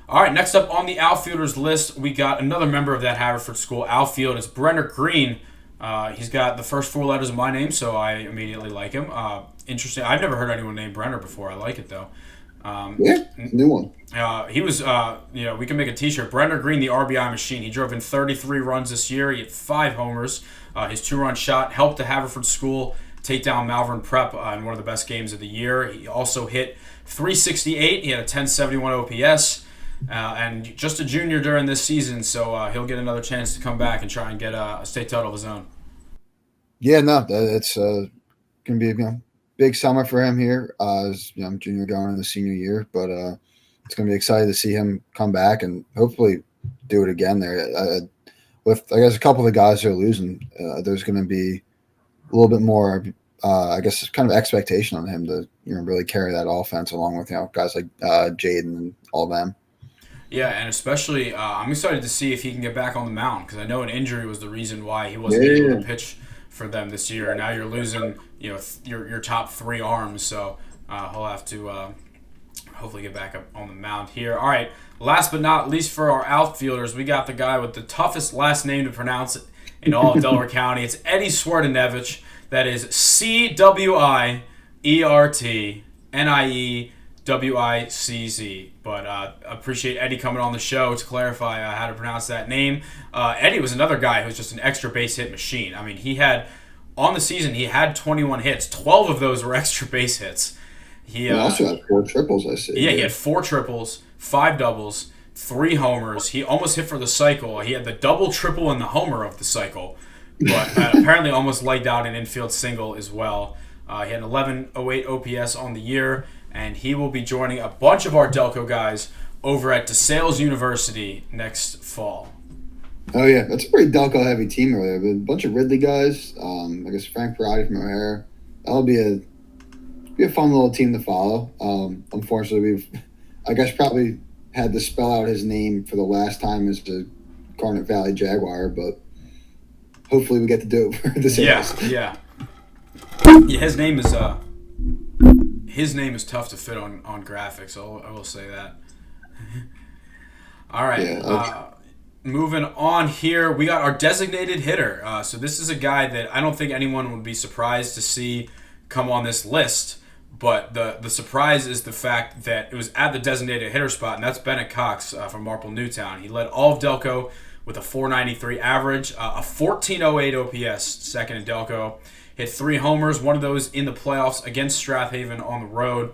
All right, next up on the outfielders list, we got another member of that Haverford School outfield. It's Brenner Green. He's got the first 4 letters of my name, so I immediately like him. Interesting. I've never heard anyone named Brenner before. I like it, though. New one. He was, we can make a t-shirt. Brenner Green, the RBI machine. He drove in 33 runs this year. He had 5 homers. His 2-run shot helped the Haverford School take down Malvern Prep in one of the best games of the year. He also hit 368. He had a 1071 OPS. And just a junior during this season, so he'll get another chance to come back and try and get a state title of his own. Yeah, no, it's going to be a big summer for him here. As junior going into the senior year, but it's going to be exciting to see him come back and hopefully do it again there. with I guess a couple of the guys they're losing, there's going to be a little bit more, I guess, kind of expectation on him to really carry that offense along with guys like Jaden and all them. Yeah, and especially I'm excited to see if he can get back on the mound because I know an injury was the reason why he wasn't able to pitch for them this year. Now you're losing your top 3 arms, so he'll have to hopefully get back up on the mound here. All right, last but not least for our outfielders, we got the guy with the toughest last name to pronounce in all of Delaware County. It's Eddie Swiertenevich. That is Cwierteniewicz. But appreciate Eddie coming on the show to clarify how to pronounce that name. Eddie was another guy who's just an extra base hit machine. I mean, on the season, he had 21 hits. 12 of those were extra base hits. He also had 4 triples, I see. Yeah, he had 4 triples, 5 doubles, 3 homers. He almost hit for the cycle. He had the double, triple, and the homer of the cycle. But apparently almost legged out an infield single as well. He had 1108 OPS on the year, and he will be joining a bunch of our Delco guys over at DeSales University next fall. Oh, yeah. That's a pretty Delco-heavy team over there. A bunch of Ridley guys. I guess Frank Ricciardi from O'Hara. That'll be a fun little team to follow. Unfortunately, we've, I guess, probably had to spell out his name for the last time as the Garnet Valley Jaguar, but hopefully we get to do it for the Sales. Yeah. His name is tough to fit on graphics. I will say that. All right. Yeah, moving on here, we got our designated hitter. So this is a guy that I don't think anyone would be surprised to see come on this list. But the surprise is the fact that it was at the designated hitter spot, and that's Bennett Cox from Marple Newtown. He led all of Delco with a .493 average, a 1408 OPS, second in Delco. Hit 3 homers, one of those in the playoffs against Strathaven on the road.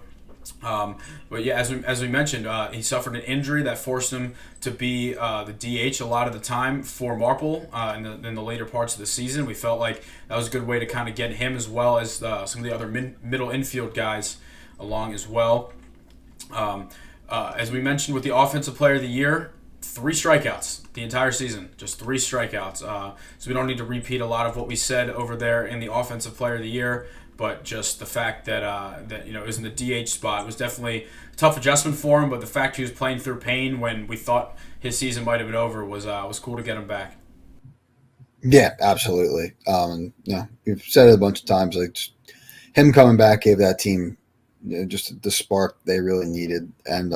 But yeah, as we mentioned, he suffered an injury that forced him to be the DH a lot of the time for Marple in the later parts of the season. We felt like that was a good way to kind of get him as well as some of the other middle infield guys along as well. As we mentioned with the Offensive Player of the Year, 3 strikeouts the entire season, just 3 strikeouts. So we don't need to repeat a lot of what we said over there in the Offensive Player of the Year. But just the fact that it was in the DH spot was definitely a tough adjustment for him. But the fact he was playing through pain when we thought his season might have been over was cool to get him back. Yeah, absolutely. We've said it a bunch of times. Like him coming back gave that team just the spark they really needed, and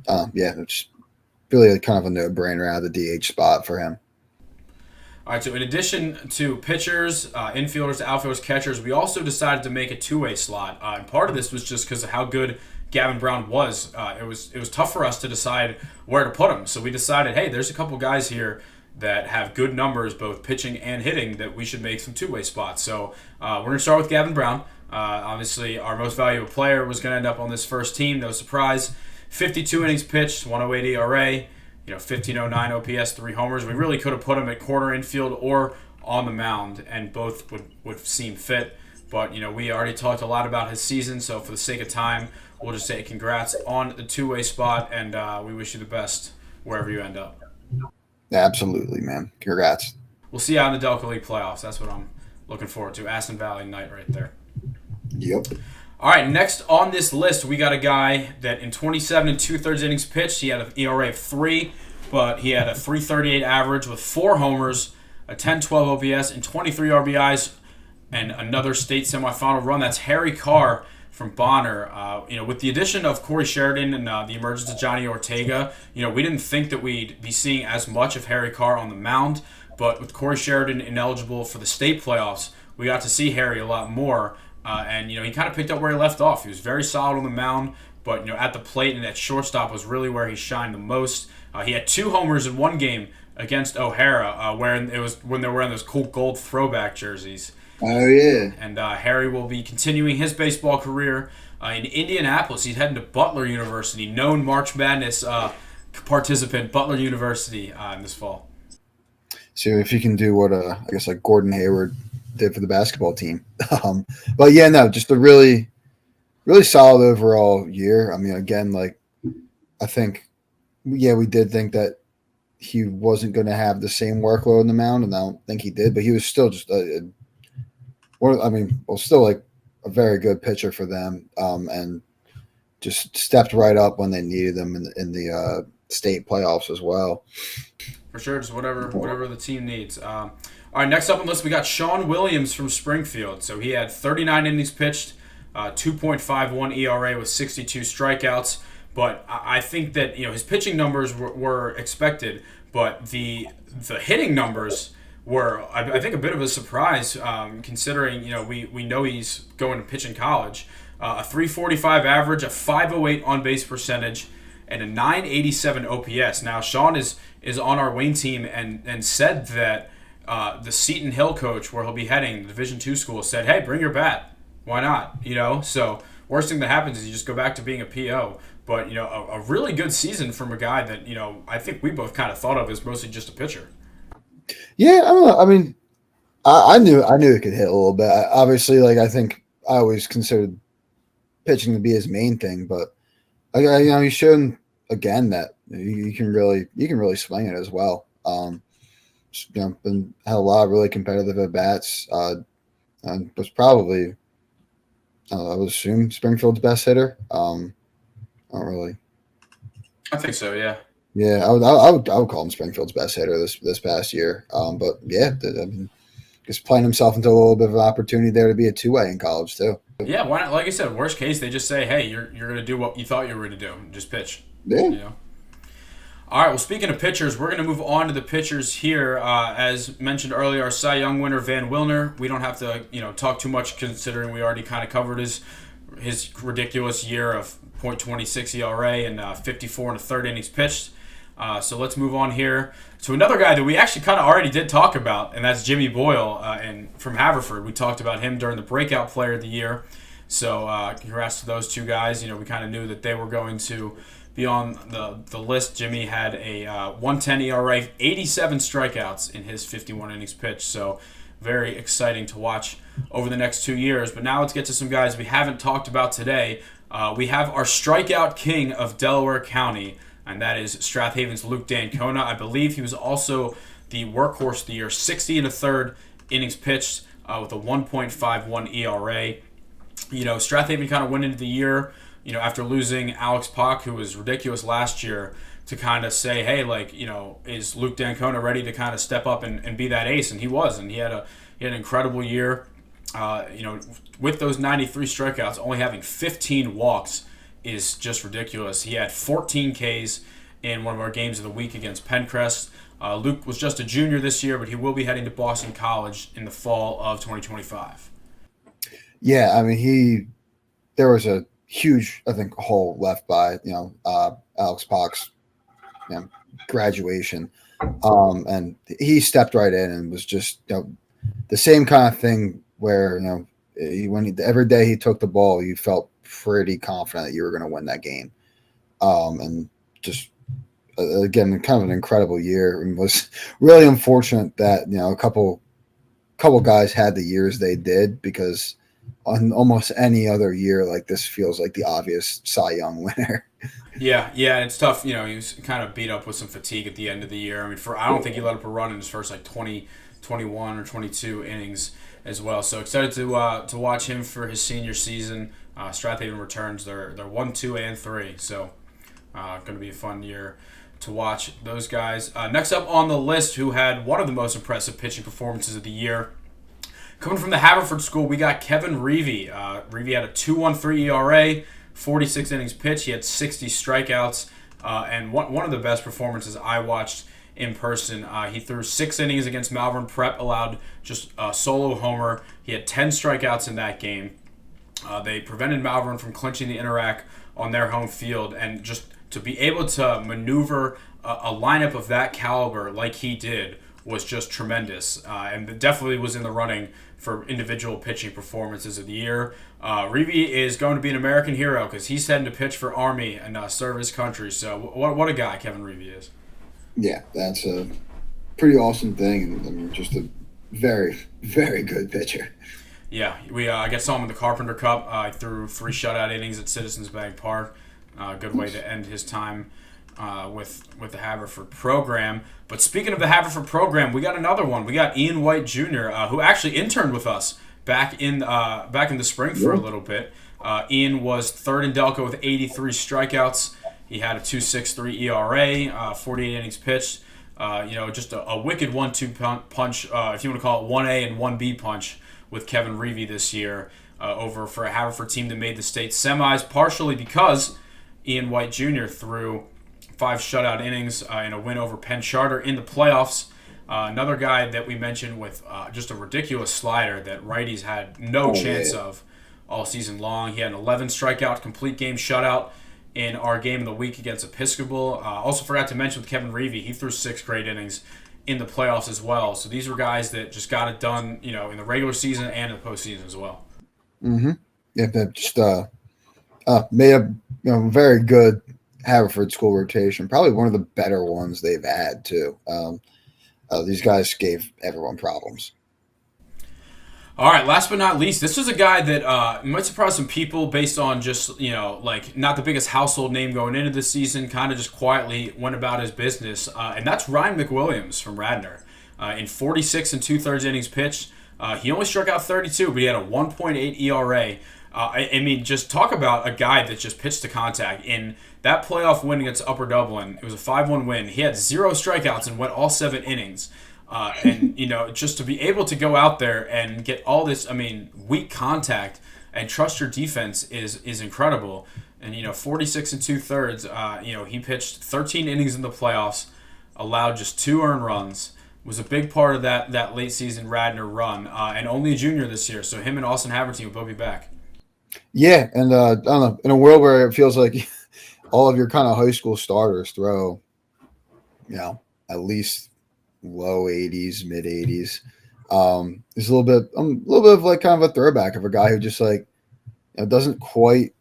it's really kind of a no-brainer out of the DH spot for him. All right, so in addition to pitchers, infielders, outfielders, catchers, we also decided to make a 2-way slot. And part of this was just because of how good Gavin Brown was. It was tough for us to decide where to put him. So we decided, hey, there's a couple guys here that have good numbers, both pitching and hitting, that we should make some 2-way spots. So we're going to start with Gavin Brown. Obviously, our most valuable player was going to end up on this first team. No surprise. 52 innings pitched, 108 ERA. 1509 OPS, 3 homers. We really could have put him at corner infield or on the mound, and both would seem fit. But, we already talked a lot about his season, so for the sake of time, we'll just say congrats on the 2-way spot, and we wish you the best wherever you end up. Absolutely, man. Congrats. We'll see you out in the Delco League playoffs. That's what I'm looking forward to. Aston Valley night right there. Yep. All right, next on this list, we got a guy that in 27 2/3 innings pitched, he had an ERA of 3, but he had a .338 average with 4 homers, a 10-12 OPS, and 23 RBIs, and another state semifinal run. That's Harry Carr from Bonner. With the addition of Corey Sheridan and the emergence of Johnny Ortega, we didn't think that we'd be seeing as much of Harry Carr on the mound, but with Corey Sheridan ineligible for the state playoffs, we got to see Harry a lot more. And he kind of picked up where he left off. He was very solid on the mound, but at the plate and at shortstop was really where he shined the most. He had 2 homers in one game against O'Hara, when they were wearing those cool gold throwback jerseys. Oh yeah. And Harry will be continuing his baseball career in Indianapolis. He's heading to Butler University, known March Madness participant, Butler University, this fall. So if you can do what I guess like Gordon Hayward did for the basketball team. But yeah, no, just a really, really solid overall year. I mean, again, like I think, we did think that he wasn't going to have the same workload on the mound, and I don't think he did. But he was still just still like a very good pitcher for them, and just stepped right up when they needed him in the state playoffs as well. For sure, just whatever the team needs. All right, next up on the list, we got Sean Williams from Springfield. So he had 39 innings pitched, 2.51 ERA with 62 strikeouts. But I think that his pitching numbers were expected, but the hitting numbers were, I think, a bit of a surprise, considering we know he's going to pitch in college. A 345 average, a 508 on base percentage, and a 987 OPS. Now Sean is on our Wayne team and said that the Seton Hill coach, where he'll be heading, the Division II school, said, "Hey, bring your bat. Why not?" So worst thing that happens is you just go back to being a PO. But a really good season from a guy that I think we both kind of thought of as mostly just a pitcher. Yeah, I don't know. I mean, I knew it could hit a little bit. Obviously, I think I always considered pitching to be his main thing, but he's shown again that you can really swing it as well. And had a lot of really competitive at bats. And was probably, I would assume, Springfield's best hitter. Not really. I think so. Yeah. Yeah, I would call him Springfield's best hitter this past year. But yeah, just playing himself into a little bit of an opportunity there to be a two-way in college too. Yeah, why not? Like I said, worst case they just say, "Hey, you're going to do what you thought you were going to do, just pitch." Yeah. All right. Well, speaking of pitchers, we're going to move on to the pitchers here. As mentioned earlier, our Cy Young winner Van Wilner. We don't have to talk too much considering we already kind of covered his ridiculous year of .26 ERA and 54 and a third innings pitched. So let's move on here to another guy that we actually kind of already did talk about, and that's Jimmy Boyle and from Haverford. We talked about him during the Breakout Player of the Year. So congrats to those two guys. We kind of knew that they were going to be on the list. Jimmy had a 1.10 ERA, 87 strikeouts in his 51 innings pitched. So very exciting to watch over the next 2 years. But now let's get to some guys we haven't talked about today. We have our strikeout king of Delaware County, and that is Strathaven's Luke Dancona. I believe he was also the workhorse of the year, 60 and a third innings pitched with a 1.51 ERA. Strathaven kind of went into the year, after losing Alex Pock, who was ridiculous last year, to kind of say, hey, is Luke Dancona ready to kind of step up and be that ace? And he was, and he had an incredible year. With those 93 strikeouts, only having 15 walks is just ridiculous. He had 14 Ks in one of our games of the week against Pencrest. Luke was just a junior this year, but he will be heading to Boston College in the fall of 2025. Yeah, I mean, there was a huge, I think, hole left by, Alex Pock's graduation. And he stepped right in and was just, the same kind of thing where, every day he took the ball, you felt pretty confident that you were going to win that game. And just, again, kind of an incredible year. And was really unfortunate that, a couple guys had the years they did, because on almost any other year like this feels like the obvious Cy Young winner. Yeah, it's tough. He was kind of beat up with some fatigue at the end of the year. I mean, I don't think he let up a run in his first 21 or 22 innings as well. So excited to watch him for his senior season. Strathaven returns. They're 1, 2, and 3. So going to be a fun year to watch those guys. Next up on the list, who had one of the most impressive pitching performances of the year. Coming from the Haverford School, we got Kevin Reevy. Reevy had a 2.13 ERA, 46 innings pitched. He had 60 strikeouts, and one of the best performances I watched in person. He threw 6 innings against Malvern Prep, allowed just a solo homer. He had 10 strikeouts in that game. They prevented Malvern from clinching the Interac on their home field, and just to be able to maneuver a lineup of that caliber like he did was just tremendous, and definitely was in the running for individual pitching performances of the year. Reevy is going to be an American hero because he's heading to pitch for Army and serve his country. So what a guy Kevin Reevy is. Yeah, that's a pretty awesome thing. I mean, just a very, very good pitcher. Yeah, I saw him in the Carpenter Cup. Threw 3 shutout innings at Citizens Bank Park. Good way to end his time with the Haverford program. But speaking of the Haverford program, we got another one. We got Ian White Jr., who actually interned with us back in the spring for a little bit. Ian was third in Delco with 83 strikeouts. He had a 2.63 ERA, 48 innings pitched. Just a wicked 1-2 punch, if you want to call it 1A and 1B punch with Kevin Reevy this year over for a Haverford team that made the state semis, partially because Ian White Jr. threw 5 shutout innings in a win over Penn Charter in the playoffs. Another guy that we mentioned with just a ridiculous slider that righties had no chance of all season long. He had an 11 strikeout complete game shutout in our game of the week against Episcopal. Also forgot to mention with Kevin Reevy, he threw 6 great innings in the playoffs as well. So these were guys that just got it done, in the regular season and in the postseason as well. Mm-hmm. Yeah, that just made a very good Haverford school rotation. Probably one of the better ones they've had too. These guys gave everyone problems. All right, last but not least, this was a guy that might surprise some people based on just, not the biggest household name going into the season, kind of just quietly went about his business. And that's Ryan McWilliams from Radnor. In 46 and 2/3 innings pitched, he only struck out 32, but he had a 1.8 ERA. I mean, just talk about a guy that just pitched to contact. In that playoff win against Upper Dublin, it was a 5-1 win. He had 0 strikeouts and went all 7 innings. And just to be able to go out there and get all this, weak contact and trust your defense is incredible. And 46 and 2/3, he pitched 13 innings in the playoffs, allowed just 2 earned runs, was a big part of that late season Radnor run, and only a junior this year. So him and Austin Haverty will both be back. Yeah, and I don't know, in a world where it feels like all of your kind of high school starters throw, at least low 80s, mid 80s. It's a little bit of like kind of a throwback of a guy who just isn't really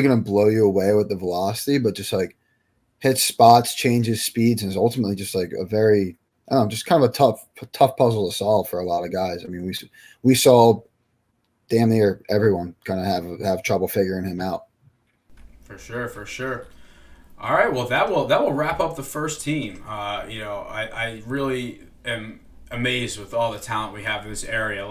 going to blow you away with the velocity, but just like hits spots, changes speeds, and is ultimately just like a very, just kind of a tough puzzle to solve for a lot of guys. I mean, we saw damn near everyone kind of have trouble figuring him out. For sure. All right, well, that will wrap up the first team. I really am amazed with all the talent we have in this area.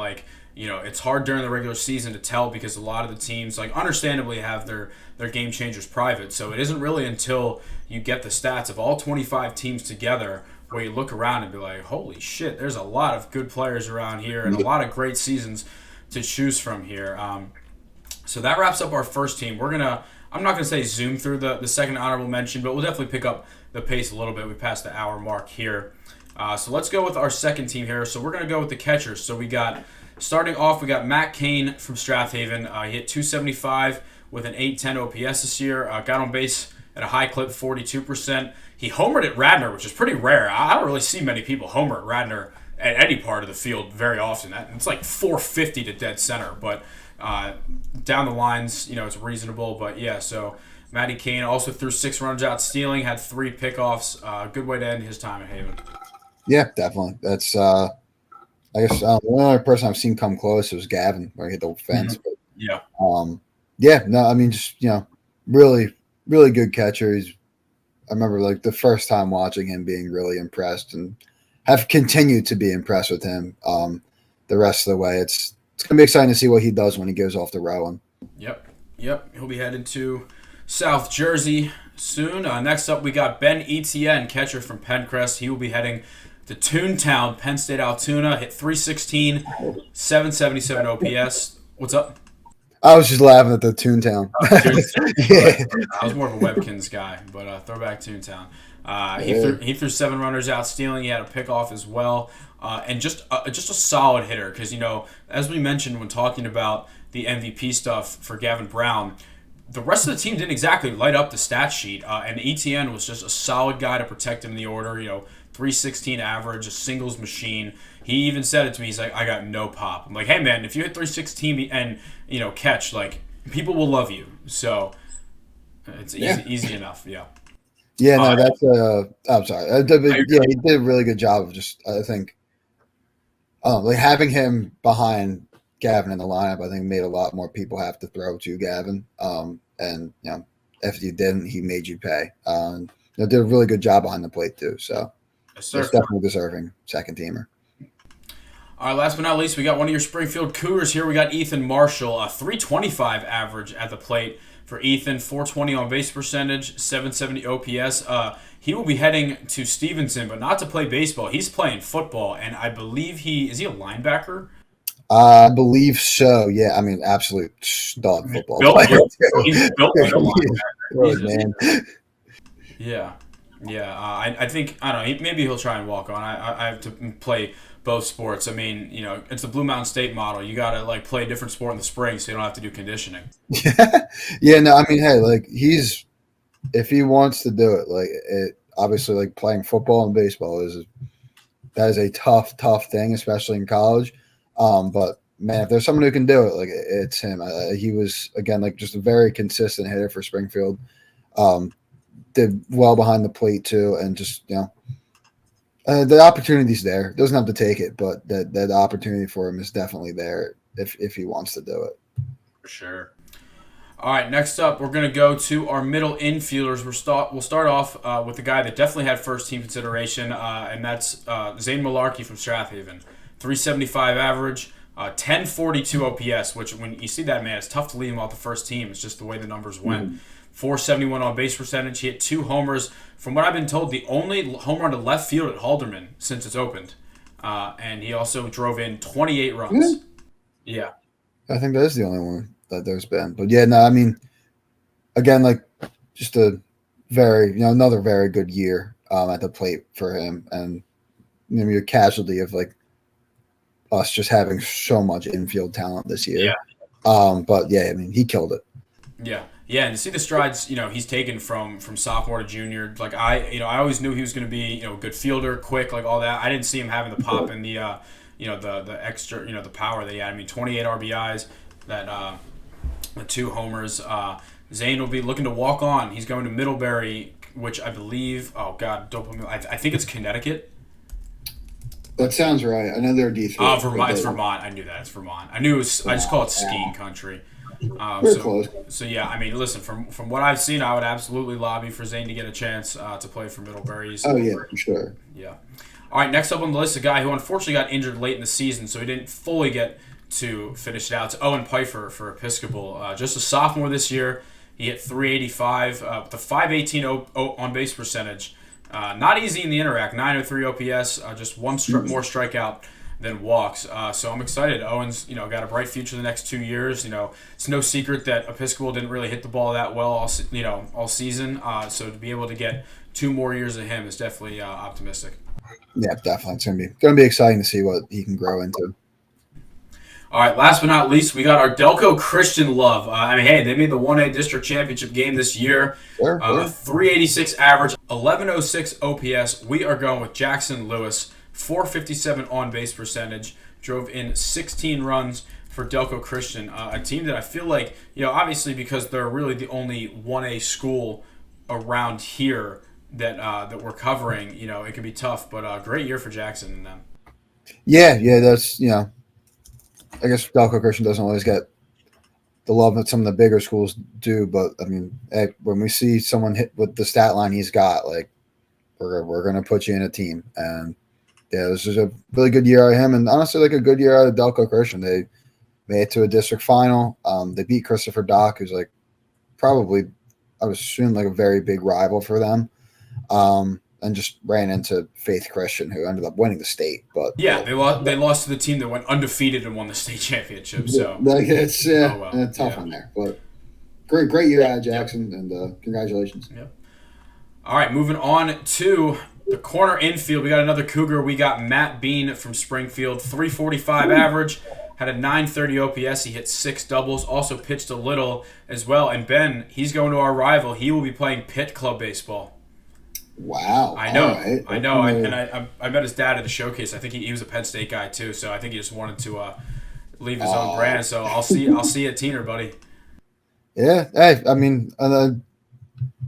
It's hard during the regular season to tell because a lot of the teams, understandably, have their game changers private. So it isn't really until you get the stats of all 25 teams together where you look around and be like, holy shit, there's a lot of good players around here and a lot of great seasons to choose from here. So that wraps up our first team. I'm not going to say zoom through the second honorable mention, but we'll definitely pick up the pace a little bit. We passed the hour mark here. So let's go with our second team here. So we're going to go with the catchers. So starting off, we got Matt Kane from Strathaven. He hit 275 with an 810 OPS this year. Got on base at a high clip, 42%. He homered at Radnor, which is pretty rare. I don't really see many people homer at Radnor at any part of the field very often. It's like 450 to dead center, but down the lines, it's reasonable. But yeah, so Matty Kane also threw 6 runs out stealing, had 3 pickoffs. Good way to end his time at Haven. Yeah, definitely. That's I guess the only other person I've seen come close was Gavin, where he hit the fence. Mm-hmm. But, yeah. Really, really good catcher. I remember the first time watching him being really impressed and have continued to be impressed with him the rest of the way. It's going to be exciting to see what he does when he goes off the Rowan. Yep. He'll be headed to South Jersey soon. Next up, we got Ben Etienne, catcher from Pencrest. He will be heading to Toontown, Penn State Altoona. Hit 316, 777 OPS. What's up? I was just laughing at the Toontown. I was more of a Webkins guy, but throwback Toontown. He threw 7 runners out stealing. He had a pickoff as well. And just a solid hitter because, as we mentioned when talking about the MVP stuff for Gavin Brown, the rest of the team didn't exactly light up the stat sheet. And Etienne was just a solid guy to protect him in the order, 316 average, a singles machine. He even said it to me. He's like, I got no pop. I'm like, hey, man, if you hit 316 and, catch, people will love you. So it's easy enough, yeah. Yeah, no, that's I'm sorry. He did a really good job of just, I think, having him behind Gavin in the lineup, I think made a lot more people have to throw to Gavin. And if you didn't, he made you pay. They did a really good job behind the plate too. So it's definitely deserving second teamer. All right, last but not least, we got one of your Springfield Cougars here. We got Ethan Marshall, a 325 average at the plate for Ethan, 420 on base percentage, 770 OPS. He will be heading to Stevenson, but not to play baseball. He's playing football, and I believe is he a linebacker? I believe so. Yeah, I mean, absolute dog football. He's built like a linebacker. Man. Yeah. I think, I don't know, maybe he'll try and walk on. I have to play both sports. I mean, it's the Blue Mountain State model. You got to play a different sport in the spring so you don't have to do conditioning. Yeah, no, I mean, hey, if he wants to do it, obviously playing football and baseball is a tough thing, especially in college. But man, if there's someone who can do it, it's him. He was, again, just a very consistent hitter for Springfield. Did well behind the plate too, and just the opportunity's there. Doesn't have to take it, but that opportunity for him is definitely there if he wants to do it. For sure. All right, next up, we're going to go to our middle infielders. We'll start off with the guy that definitely had first team consideration, and that's Zane Malarkey from Strathaven. 375 average, 1042 OPS, which when you see that, man, it's tough to leave him off the first team. It's just the way the numbers went. 471 on base percentage. He hit 2 homers. From what I've been told, the only home run to left field at Halderman since it's opened. And he also drove in 28 runs. Yeah. I think that is the only one that there's been. But yeah, no, I mean, again, just a very, another very good year at the plate for him. And maybe a casualty of us just having so much infield talent this year. Yeah. But yeah, I mean, he killed it. Yeah. Yeah, and to see the strides, he's taken from sophomore to junior. I always knew he was going to be, good fielder, quick, all that. I didn't see him having the pop and the, the extra, the power that he had. I mean, 28 RBIs, that the 2 homers. Zane will be looking to walk on. He's going to Middlebury, which I believe, I think it's Connecticut. That sounds right. I know they're D3. Vermont. It's Vermont. I knew that. It's Vermont. I just call it skiing country. Close. So yeah, I mean, listen, from what I've seen, I would absolutely lobby for Zane to get a chance to play for Middlebury. Oh yeah, for sure. Yeah. All right, next up on the list, a guy who unfortunately got injured late in the season, so he didn't fully get to finish it out. It's Owen Pfeiffer for Episcopal. Just a sophomore this year. He hit 385 with a 518 on base percentage. Not easy in the interact. 903 OPS. Just one more strikeout than walks. So I'm excited. Owen's, got a bright future the next 2 years. It's no secret that Episcopal didn't really hit the ball that well all season. So to be able to get 2 more years of him is definitely optimistic. Yeah, definitely. It's gonna be exciting to see what he can grow into. All right, last but not least, we got our Delco Christian Love. Hey, they made the 1A District Championship game this year. Sure. 386 average, 1106 OPS. We are going with Jackson Lewis. 457 on base percentage, drove in 16 runs for Delco Christian, a team that I feel like, obviously because they're really the only 1A school around here that we're covering, it can be tough, but a great year for Jackson and them. Yeah, that's, I guess Delco Christian doesn't always get the love that some of the bigger schools do, but I mean, when we see someone hit with the stat line he's got, we're going to put you in a team. And yeah, this is a really good year out of him, and honestly, a good year out of Delco Christian. They made it to a district final. They beat Christopher Dock, who's probably, I would assume, a very big rival for them, and just ran into Faith Christian, who ended up winning the state. But yeah, they lost to the team that went undefeated and won the state championship. So it's a tough one there, but great year out of Jackson, and congratulations. Yeah. All right, moving on to the corner infield, we got another Cougar. We got Matt Bean from Springfield, 345 average, had a 930 OPS. He hit 6 doubles, also pitched a little as well. And Ben, he's going to our rival. He will be playing Pitt Club baseball. Wow. I know. Right. I know. I met his dad at the showcase. I think he was a Penn State guy too, so I think he just wanted to leave his own brand. So I'll see you at Teener, buddy. Yeah. Hey, I mean,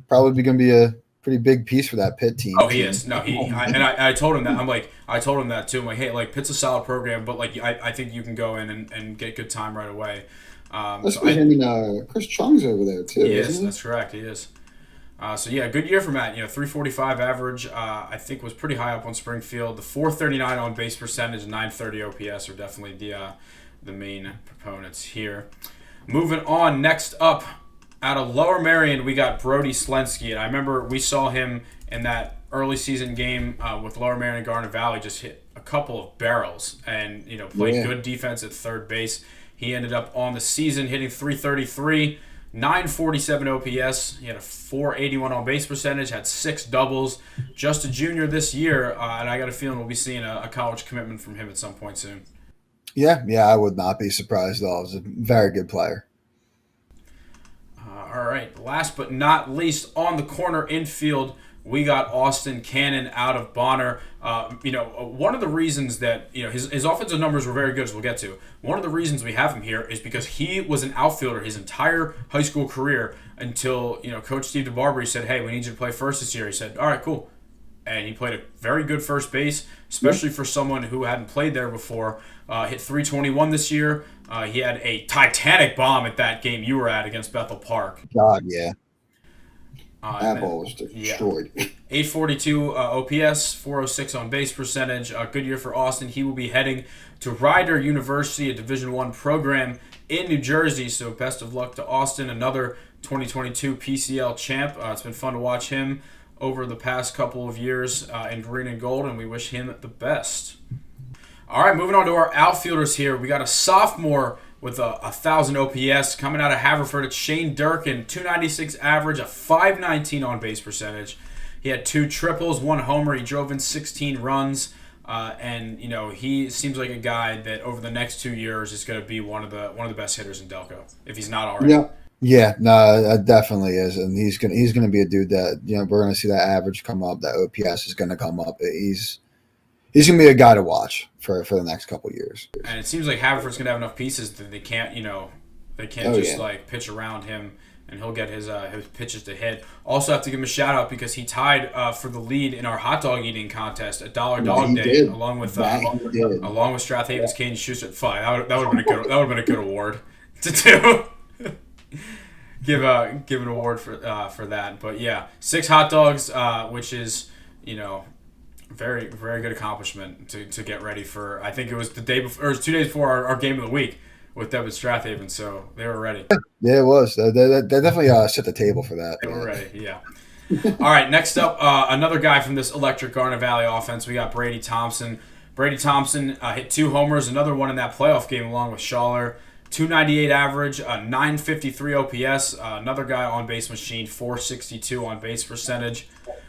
probably going to be a pretty big piece for that Pitt team. Oh, he is. No, I told him that. I told him that too. I'm like, hey, Pitt's a solid program, but I think you can go in and get good time right away. That's him and Chris Chung's over there too. He is. Isn't he? That's correct. He is. So yeah, good year for Matt. 345 average. I think was pretty high up on Springfield. The 439 on base percentage, 930 OPS are definitely the main proponents here. Moving on, next up, out of Lower Merion, we got Brody Slensky, and I remember we saw him in that early season game with Lower Merion and Garnet Valley, just hit a couple of barrels and played good defense at third base. He ended up on the season hitting 333. 947 OPS. He had a 481 on base percentage, had 6 doubles. Just a junior this year, and I got a feeling we'll be seeing a college commitment from him at some point soon. Yeah, I would not be surprised at all. He's a very good player. All right, last but not least, on the corner infield, we got Austin Cannon out of Bonner. One of the reasons that his offensive numbers were very good, as we'll get to. One of the reasons we have him here is because he was an outfielder his entire high school career until Coach Steve DeBarber said, "Hey, we need you to play first this year." He said, "All right, cool," and he played a very good first base, especially for someone who hadn't played there before. Hit 321 this year. He had a Titanic bomb at that game you were at against Bethel Park. God, yeah. That ball was destroyed. 842 OPS, 406 on base percentage. Good year for Austin. He will be heading to Rider University, a Division I program in New Jersey. So best of luck to Austin, another 2022 PCL champ. It's been fun to watch him over the past couple of years in green and gold, and we wish him the best. All right, moving on to our outfielders here. We got a sophomore with a 1,000 OPS coming out of Haverford. It's Shane Durkin, 296 average, a 519 on base percentage. He had 2 triples, 1 homer. He drove in 16 runs, and he seems like a guy that over the next 2 years is going to be one of the best hitters in Delco, if he's not already. Yeah, no, that definitely is, and he's gonna be a dude that we're gonna see that average come up, that OPS is gonna come up. He's going to be a guy to watch for the next couple of years. And it seems like Haverford's going to have enough pieces that they can't pitch around him, and he'll get his pitches to hit. Also have to give him a shout out because he tied for the lead in our hot dog eting contest at Dollar Dog Day, along with Strathaven's Caden Schuster. Fine, that would have been a good award to do. give an award for that. But yeah, 6 hot dogs, which is very, very good accomplishment to get ready for. I think it was the day before, or it was 2 days before our game of the week with them at Strathaven, so they were ready. Yeah, it was. They definitely set the table for that. They were ready, yeah. All right, next up, another guy from this electric Garnet Valley offense. We got Brady Thompson. Brady Thompson hit 2 homers, another one in that playoff game along with Schaller. 298 average, 953 OPS. Another guy on base machine, 462 on base percentage.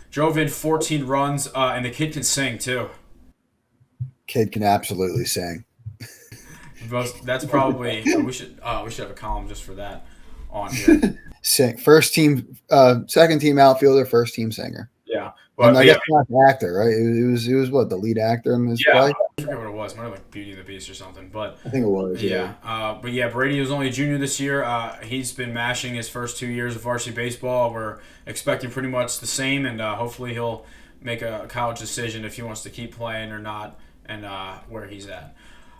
Drove in 14 runs, and the kid can sing too. Kid can absolutely sing. That's probably we should have a column just for that on here. Sing first team, second team outfielder, first team singer. Yeah, and I guess not the actor, right? It was what, the lead actor in this play? I forget what it was. Might have like Beauty and the Beast or something, but I think it was. Yeah. But yeah, Brady was only a junior this year. He's been mashing his first 2 years of varsity baseball. We're expecting pretty much the same, and hopefully he'll make a college decision if he wants to keep playing or not, and where he's at.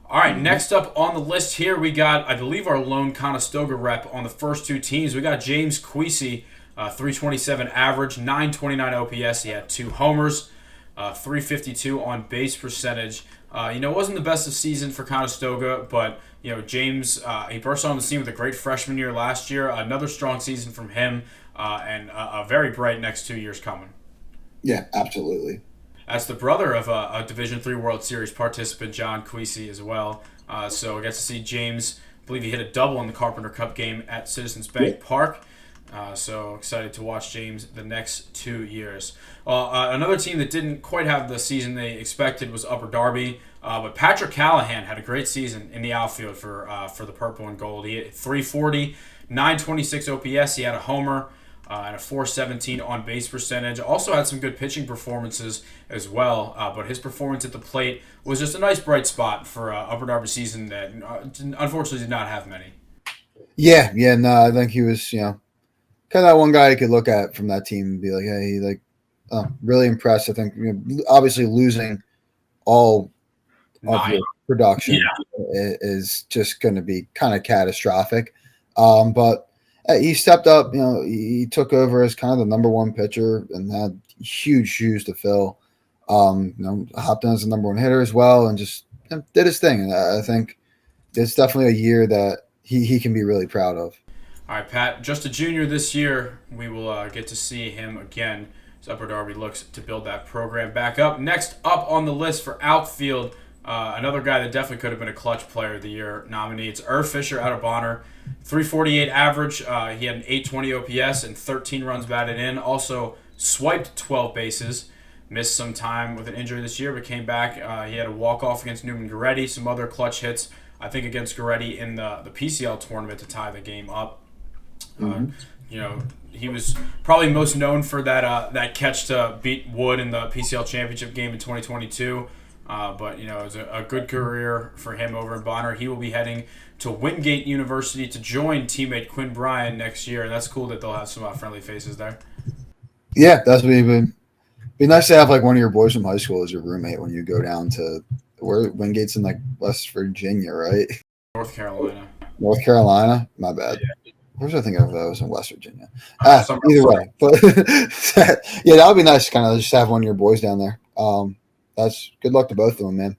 All right, next up on the list here, we got, I believe, our lone Conestoga rep on the first 2 teams. We got James Queasy, 327 average, 929 OPS. He had 2 homers, 352 on base percentage. It wasn't the best of season for Conestoga, but James, he burst on the scene with a great freshman year last year. Another strong season from him, and a very bright next 2 years coming. Yeah, absolutely. That's the brother of a Division III World Series participant, John Queasy, as well. So I got to see James. I believe he hit a double in the Carpenter Cup game at Citizens Bank Park. So excited to watch James the next 2 years. Another team that didn't quite have the season they expected was Upper Darby. But Patrick Callahan had a great season in the outfield for the Purple and Gold. He hit 340, 926 OPS. He had a homer and a 417 on base percentage. Also had some good pitching performances as well. But his performance at the plate was just a nice bright spot for Upper Darby season that unfortunately did not have many. Yeah, no, I think he was, kind of that one guy you could look at from that team and be like, hey, really impressed. I think, obviously losing all of your production is just going to be kind of catastrophic. But he stepped up. He took over as kind of the number one pitcher and had huge shoes to fill. Hopped in as the number one hitter as well, and just did his thing. And I think it's definitely a year that he can be really proud of. All right, Pat, just a junior this year. We will get to see him again as Upper Darby looks to build that program back up. Next up on the list for outfield, another guy that definitely could have been a clutch player of the year nominee. It's Irv Fisher out of Bonner. 348 average. He had an 820 OPS and 13 runs batted in. Also swiped 12 bases. Missed some time with an injury this year, but came back. He had a walk-off against Newman Goretti, some other clutch hits, I think, against Goretti in the PCL tournament to tie the game up. He was probably most known for that catch to beat Wood in the PCL championship game in 2022. But it was a good career for him over in Bonner. He will be heading to Wingate University to join teammate Quinn Bryan next year, and that's cool that they'll have some friendly faces there. Yeah, that's what even. Be nice to have like one of your boys from high school as your roommate when you go down to where Wingate's in like West Virginia, right? North Carolina. North Carolina? My bad. Yeah. Where was I thinking of? That was in West Virginia. Either way, but yeah, that would be nice to kind of just have one of your boys down there. That's good luck to both of them, man.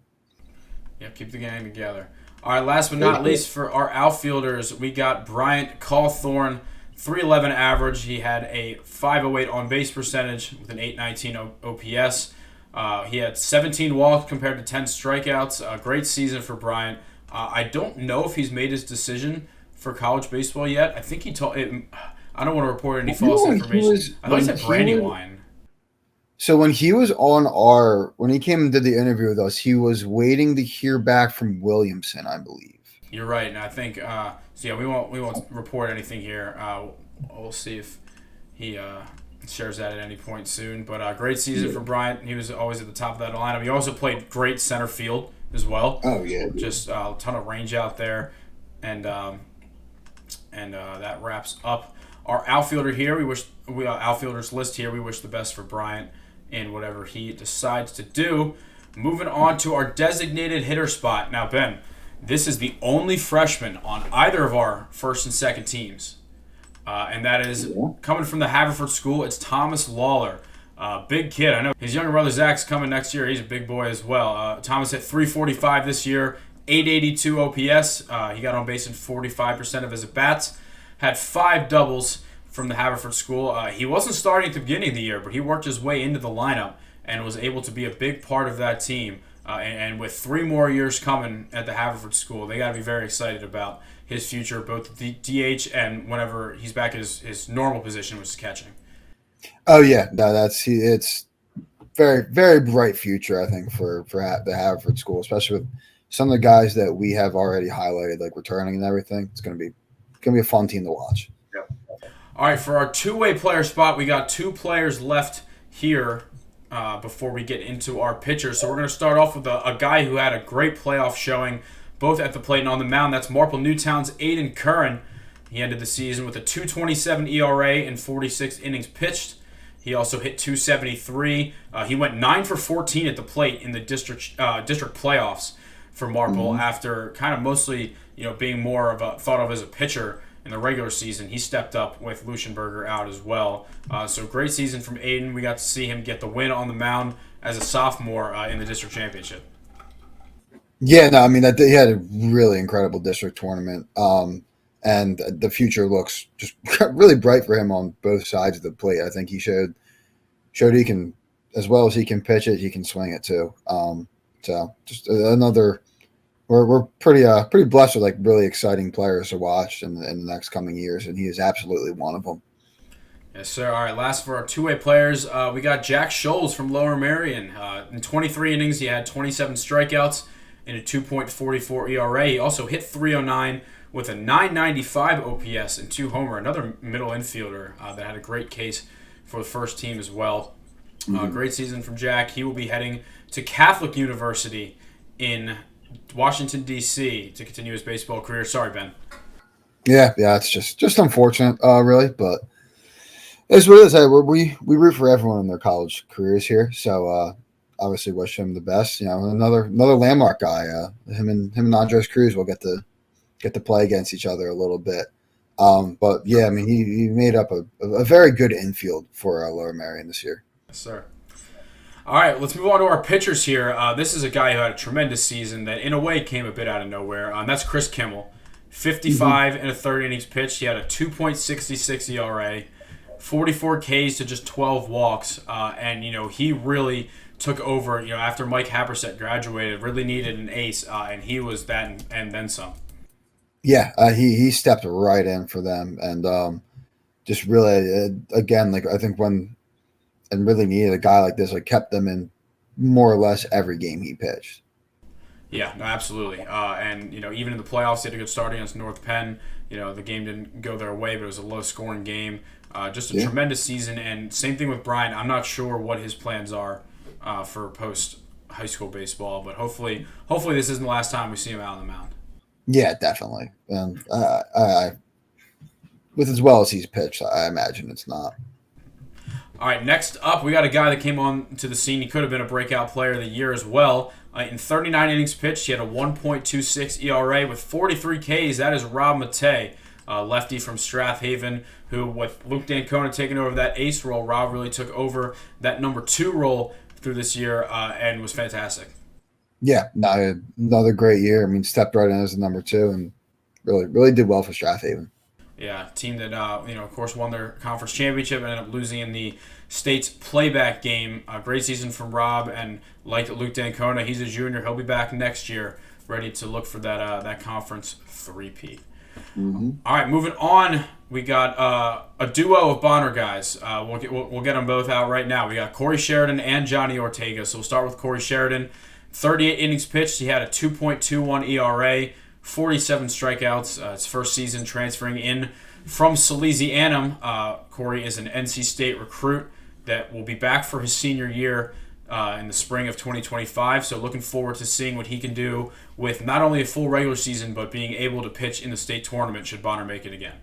Yeah, keep the gang together. All right, last but not least for our outfielders, we got Bryant Cawthorn. 311 average. He had a 508 on base percentage with an 819 OPS. He had 17 walks compared to 10 strikeouts. A great season for Bryant. I don't know if he's made his decision for college baseball yet. I think he told. I don't want to report any false information. I thought he said Brandywine. So when he was when he came and did the interview with us, he was waiting to hear back from Williamson, I believe. You're right, and I think we won't report anything here. We'll see if he shares that at any point soon. But great season for Bryant. He was always at the top of that lineup. He also played great center field as well. Oh yeah, just a ton of range out there, and that wraps up our outfielder here. Outfielders list here. We wish the best for Bryant in whatever he decides to do. Moving on to our designated hitter spot. Now, Ben, this is the only freshman on either of our first and second teams. And that is coming from the Haverford School. It's Thomas Lawler. Big kid. I know his younger brother Zach's coming next year. He's a big boy as well. Thomas hit 345 this year, 882 OPS. He got on base in 45% of his at-bats. Had 5 doubles from the Haverford School. He wasn't starting at the beginning of the year, but he worked his way into the lineup and was able to be a big part of that team. And with 3 more years coming at the Haverford School, they got to be very excited about his future, both the DH and whenever he's back at his normal position, which is catching. Oh yeah, no, it's very, very bright future, I think, for the Haverford School, especially with some of the guys that we have already highlighted, like returning and everything. It's gonna be a fun team to watch. Yep. All right, for our two-way player spot, we got 2 players left here. Before we get into our pitchers. So we're going to start off with a guy who had a great playoff showing, both at the plate and on the mound. That's Marple Newtown's Aiden Curran. He ended the season with a 2.27 ERA in 46 innings pitched. He also hit 273. He went 9 for 14 at the plate in the district playoffs for Marple after kind of mostly being more of thought of as a pitcher. In the regular season, he stepped up with Luschenberger out as well. So great season from Aiden. We got to see him get the win on the mound as a sophomore in the district championship. Yeah, no, I mean, he had a really incredible district tournament. And the future looks just really bright for him on both sides of the plate. I think he showed he can, as well as he can pitch it, he can swing it too. So just another. We're pretty blessed with like really exciting players to watch in the next coming years, and he is absolutely one of them. Yes, sir. All right, last for our two-way players, we got Jack Scholes from Lower Merion. In 23 innings, he had 27 strikeouts and a 2.44 ERA. He also hit 309 with a 995 OPS and 2 homer. Another middle infielder that had a great case for the first team as well. Great season from Jack. He will be heading to Catholic University in Washington, D.C. to continue his baseball career. Sorry, Ben. Yeah, it's just unfortunate, really, but it's what it is. We root for everyone in their college careers here, so obviously wish him the best. Another landmark guy. Him and Andres Cruz will get to play against each other a little bit. But yeah, I mean, he made up a very good infield for Lower Merion this year. Yes, sir. All right, let's move on to our pitchers here. This is a guy who had a tremendous season that, in a way, came a bit out of nowhere. That's Chris Kimmel. 55 and a third innings pitched. He had a 2.66 ERA, 44 Ks to just 12 walks. And he really took over, after Mike Haberset graduated, really needed an ace, and he was that and then some. Yeah, he stepped right in for them, and just really, again, like I think and really needed a guy like this, like kept them in more or less every game he pitched. Yeah, no, absolutely. And even in the playoffs, they had a good start against North Penn. The game didn't go their way, but it was a low-scoring game. Just a tremendous season, and same thing with Brian. I'm not sure what his plans are for post-high school baseball, but hopefully this isn't the last time we see him out on the mound. Yeah, definitely. And with as well as he's pitched, I imagine it's not. All right, next up, we got a guy that came on to the scene. He could have been a breakout player of the year as well. In 39 innings pitched, he had a 1.26 ERA with 43 Ks. That is Rob Matei, lefty from Strathaven, who, with Luke Dancona taking over that ace role, Rob really took over that number 2 role through this year and was fantastic. Yeah, another great year. I mean, stepped right in as the number 2 and really did well for Strathaven. Yeah, team that, of course, won their conference championship and ended up losing in the state's playback game. Great season from Rob, and like Luke Dancona, he's a junior. He'll be back next year, ready to look for that conference three-peat. Mm-hmm. All right, moving on, we got a duo of Bonner guys. We'll get them both out right now. We got Corey Sheridan and Johnny Ortega. So we'll start with Corey Sheridan. 38 innings pitched. He had a 2.21 ERA. 47 strikeouts. His first season transferring in from Salesianum. Corey is an NC State recruit that will be back for his senior year in the spring of 2025. So looking forward to seeing what he can do with not only a full regular season, but being able to pitch in the state tournament should Bonner make it again.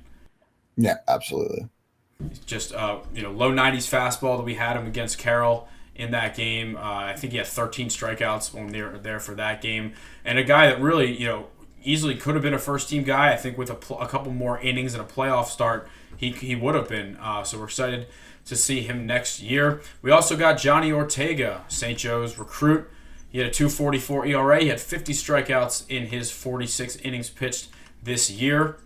Yeah, absolutely. Just low 90s fastball that we had him against Carroll in that game. I think he had 13 strikeouts when they were there for that game, and a guy that really easily could have been a first-team guy. I think with a couple more innings and a playoff start, he would have been. So we're excited to see him next year. We also got Johnny Ortega, St. Joe's recruit. He had a 2.44 ERA. He had 50 strikeouts in his 46 innings pitched this year.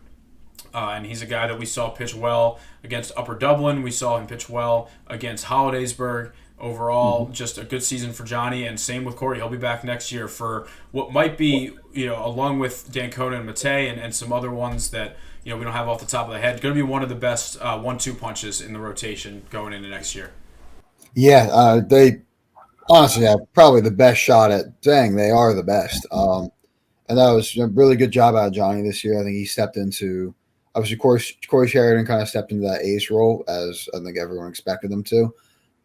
And he's a guy that we saw pitch well against Upper Dublin. We saw him pitch well against Hollidaysburg. Overall, just a good season for Johnny, and same with Corey. He'll be back next year for what might be, along with Dancona and Matei and some other ones that, we don't have off the top of the head, going to be one of the best 1-2 punches in the rotation going into next year. Yeah, they honestly have probably the best shot at saying they are the best. And that was a really good job out of Johnny this year. I think he stepped into, obviously, Corey Sheridan kind of stepped into that ace role, as I think everyone expected him to.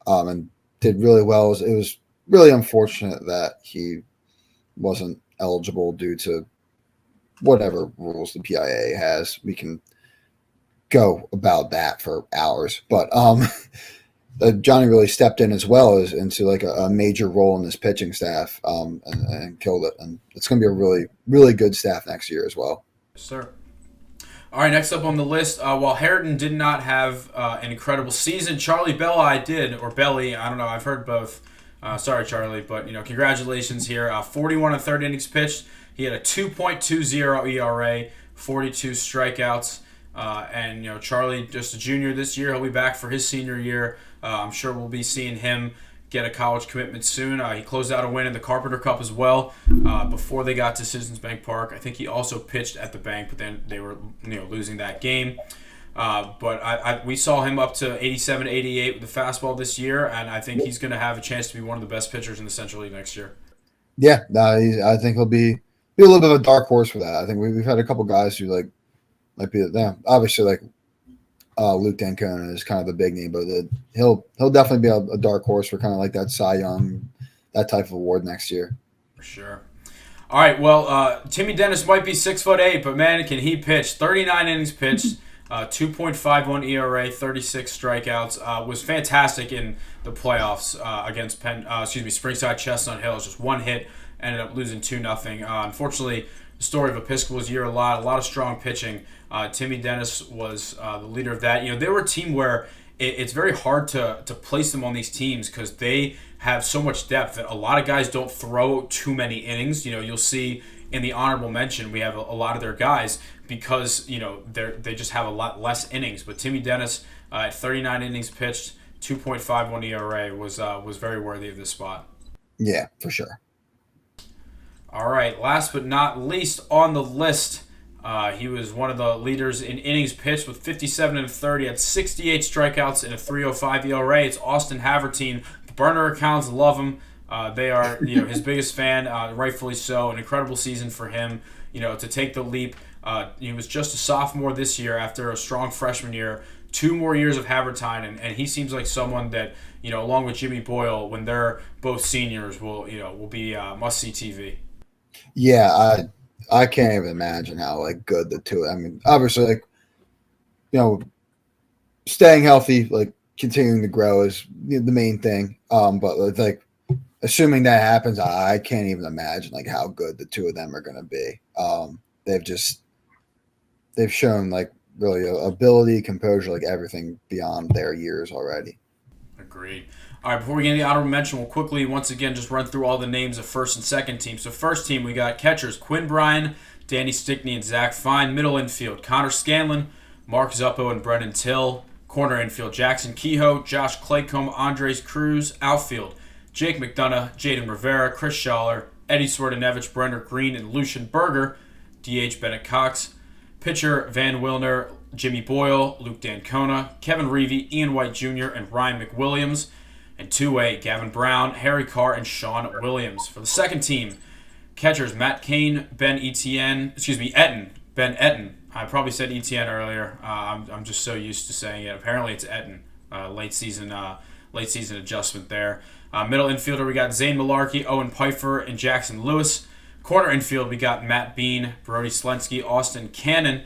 And did really well. It was really unfortunate that he wasn't eligible due to whatever rules the PIA has. We can go about that for hours, but Johnny really stepped in as well as into like a major role in this pitching staff and killed it. And it's going to be a really, really good staff next year as well. Yes, sir. All right, next up on the list, while Harriton did not have an incredible season, Charlie Belli did, or Belly, I don't know, I've heard both. Sorry, Charlie, but, congratulations here. 41 and third innings pitched. He had a 2.20 ERA, 42 strikeouts. And Charlie, just a junior this year, he'll be back for his senior year. I'm sure we'll be seeing him get a college commitment soon. He closed out a win in the Carpenter Cup as well before they got to Citizens Bank Park. I think he also pitched at the bank, but then they were losing that game. But we saw him up to 87, 88 with the fastball this year, and I think he's going to have a chance to be one of the best pitchers in the Central League next year. Yeah, I think he'll be a little bit of a dark horse for that. I think we've had a couple guys who might be there. Obviously, Luke Dancona is kind of the big name, but he'll definitely be a dark horse for kind of like that Cy Young, that type of award next year. For sure. All right, well, Timmy Dennis might be 6'8", but man, can he pitch? 39 innings pitched. 2.51 ERA, 36 strikeouts. Was fantastic in the playoffs against Springside Chestnut Hill. Just one hit, ended up losing 2-0. Unfortunately, the story of Episcopal's year a lot of strong pitching. Timmy Dennis was the leader of that. They were a team where it's very hard to place them on these teams because they have so much depth that a lot of guys don't throw too many innings. You'll see in the honorable mention we have a lot of their guys because they just have a lot less innings. But Timmy Dennis at 39 innings pitched, 2.51 ERA was very worthy of this spot. Yeah, for sure. All right, last but not least on the list, he was one of the leaders in innings pitched with 57 and 30, had 68 strikeouts and a 3.05 ERA. It's Austin Havertine. The burner accounts love him. They are his biggest fan, rightfully so. An incredible season for him. To take the leap. He was just a sophomore this year after a strong freshman year. 2 more years of Havertine, and he seems like someone that along with Jimmy Boyle, when they're both seniors, will be must see TV. Yeah, I can't even imagine how good the two. I mean, obviously, staying healthy, continuing to grow is the main thing. But assuming that happens, I can't even imagine how good the two of them are going to be. They've shown really ability, composure, everything beyond their years already. Agreed. All right, before we get into the honorable mention, we'll quickly, once again, just run through all the names of first and second team. So first team, we got catchers Quinn Bryan, Danny Stickney, and Zach Fine. Middle infield, Connor Scanlon, Mark Zuppo, and Brendan Till. Corner infield, Jackson Kehoe, Josh Claycomb, Andres Cruz. Outfield, Jake McDonough, Jaden Rivera, Chris Schaller, Eddie Swardenevich, Brenner Green, and Lucian Berger. DH Bennett Cox. Pitcher Van Wilner, Jimmy Boyle, Luke Dancona, Kevin Reavy, Ian White Jr., and Ryan McWilliams. And two-way, Gavin Brown, Harry Carr, and Sean Williams. For the second team, catchers Matt Cain, Ben Etten. I probably said Etienne earlier. I'm just so used to saying it. Apparently it's Etten. Late season adjustment there. Middle infielder, we got Zane Malarkey, Owen Pfeiffer, and Jackson Lewis. Corner infield, we got Matt Bean, Brody Slensky, Austin Cannon.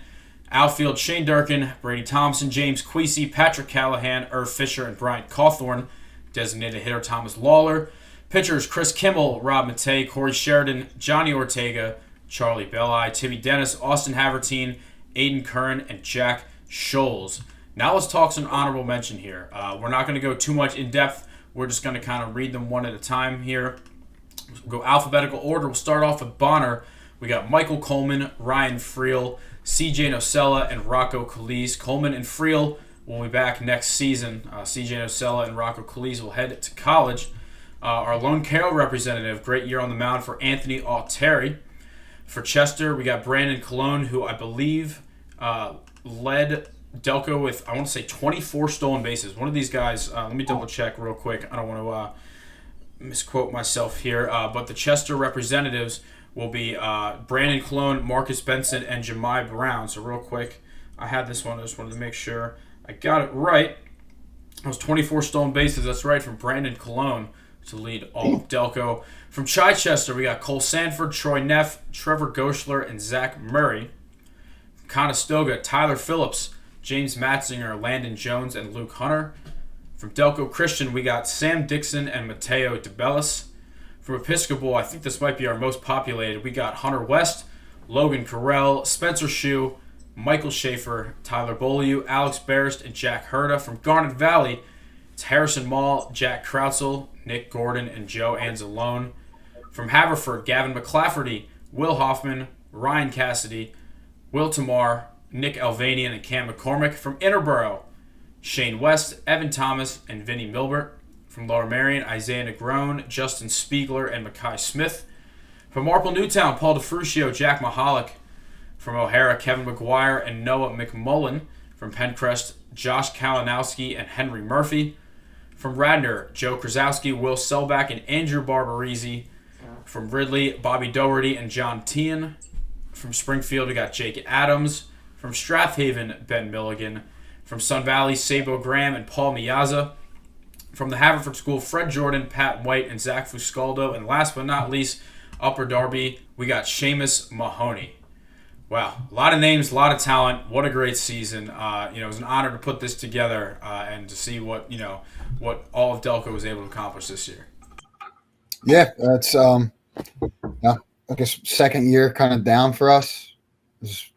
Outfield, Shane Durkin, Brady Thompson, James Queasy, Patrick Callahan, Irv Fisher, and Bryant Cawthorn. Designated hitter Thomas Lawler. Pitchers Chris Kimmel, Rob Matei, Corey Sheridan, Johnny Ortega, Charlie Belli, Timmy Dennis, Austin Havertine, Aiden Curran, and Jack Scholes. Now let's talk some honorable mention here. We're not going to go too much in depth. We're just going to kind of read them one at a time here. We'll go alphabetical order. We'll start off with Bonner. We got Michael Coleman, Ryan Friel, CJ Nocella, and Rocco Calise. Coleman and Friel will be back next season. CJ Nocella and Rocco Calise will head to college. Our Lone Carroll representative, great year on the mound for Anthony Alteri. For Chester, we got Brandon Colon, who I believe led Delco with, 24 stolen bases. One of these guys, let me double check real quick. I don't want to misquote myself here. But the Chester representatives will be Brandon Colon, Marcus Benson, and Jemai Brown. So real quick, I had this one. I just wanted to make sure I got it right. It was 24 stolen bases. That's right, from Brandon Colon to lead all of Delco. From Chichester, we got Cole Sanford, Troy Neff, Trevor Goschler, and Zach Murray. From Conestoga, Tyler Phillips, James Matzinger, Landon Jones, and Luke Hunter. From Delco Christian, we got Sam Dixon and Mateo DeBellis. From Episcopal, I think this might be our most populated, we got Hunter West, Logan Carell, Spencer Shue, Michael Schaefer, Tyler Beaulieu, Alex Barrist, and Jack Herda. From Garnet Valley, it's Harrison Mall, Jack Krautzel, Nick Gordon, and Joe Anzalone. From Haverford, Gavin McClafferty, Will Hoffman, Ryan Cassidy, Will Tamar, Nick Alvanian, and Cam McCormick. From Interborough, Shane West, Evan Thomas, and Vinnie Milbert. From Lower Marion, Isaiah Negrone, Justin Spiegler, and Mackay Smith. From Marple Newtown, Paul DeFrucio, Jack Mahalik. From O'Hara, Kevin McGuire and Noah McMullen. From Pencrest, Josh Kalinowski and Henry Murphy. From Radnor, Joe Krasowski, Will Selbach, and Andrew Barbarese. From Ridley, Bobby Doherty and John Tean. From Springfield, we got Jake Adams. From Strathaven, Ben Milligan. From Sun Valley, Sabo Graham and Paul Miazza. From the Haverford School, Fred Jordan, Pat White, and Zach Fuscaldo. And last but not least, Upper Darby, we got Seamus Mahoney. Wow, a lot of names, a lot of talent. What a great season! It was an honor to put this together and to see what all of Delco was able to accomplish this year. Yeah, that's yeah, I guess second year kind of down for us. It's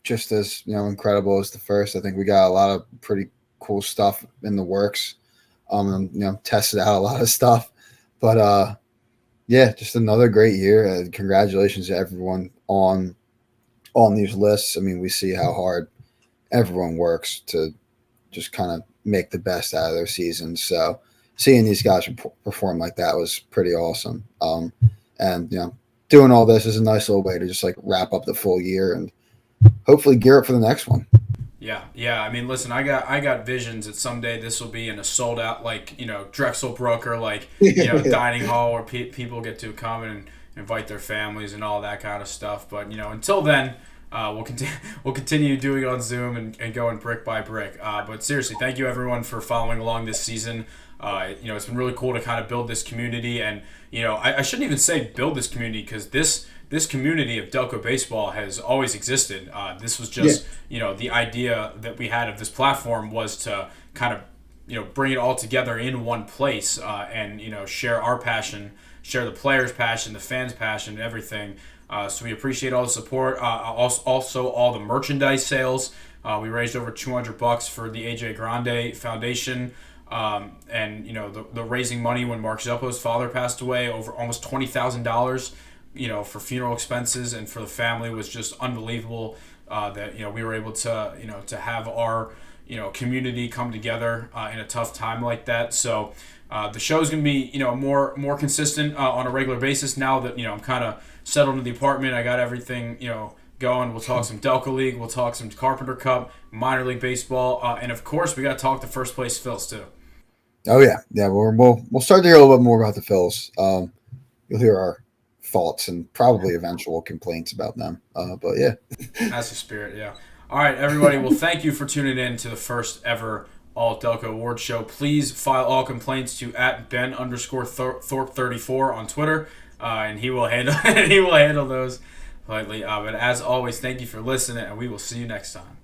just as incredible as the first. I think we got a lot of pretty cool stuff in the works. Tested out a lot of stuff, but yeah, just another great year. Congratulations to everyone on these lists. I mean, we see how hard everyone works to just kind of make the best out of their seasons. So seeing these guys perform like that was pretty awesome. And doing all this is a nice little way to just like wrap up the full year and hopefully gear up for the next one. Yeah. I mean, listen, I got visions that someday this will be in a sold out Drexel Brooker dining hall where people get to come and invite their families and all that kind of stuff. But until then, we'll continue doing it on Zoom and going brick by brick. But seriously, thank you everyone for following along this season. It's been really cool to kind of build this community, and I shouldn't even say build this community because this community of Delco baseball has always existed. This was just the idea that we had of this platform was to kind of bring it all together in one place and share our passion, share the players' passion, the fans' passion, everything. So we appreciate all the support. Also all the merchandise sales. We raised over $200 for the AJ Grande Foundation. And the raising money when Mark Zuppo's father passed away, over almost $20,000 for funeral expenses and for the family, was just unbelievable. That we were able to to have our community come together in a tough time like that. So the show is going to be more consistent on a regular basis now that I'm kind of settled in the apartment. I got everything going. We'll talk some Delco League. We'll talk some Carpenter Cup, minor league baseball, and of course we got to talk the first place Phils too. Oh yeah. We'll start to hear a little bit more about the Phils. You'll hear our thoughts and probably eventual complaints about them. But yeah, that's the spirit. Yeah. All right, everybody. Well, thank you for tuning in to the first ever All-Delco Award Show. Please file all complaints to @Ben_Thorpe34 on Twitter, and he will handle those politely. But as always, thank you for listening, and we will see you next time.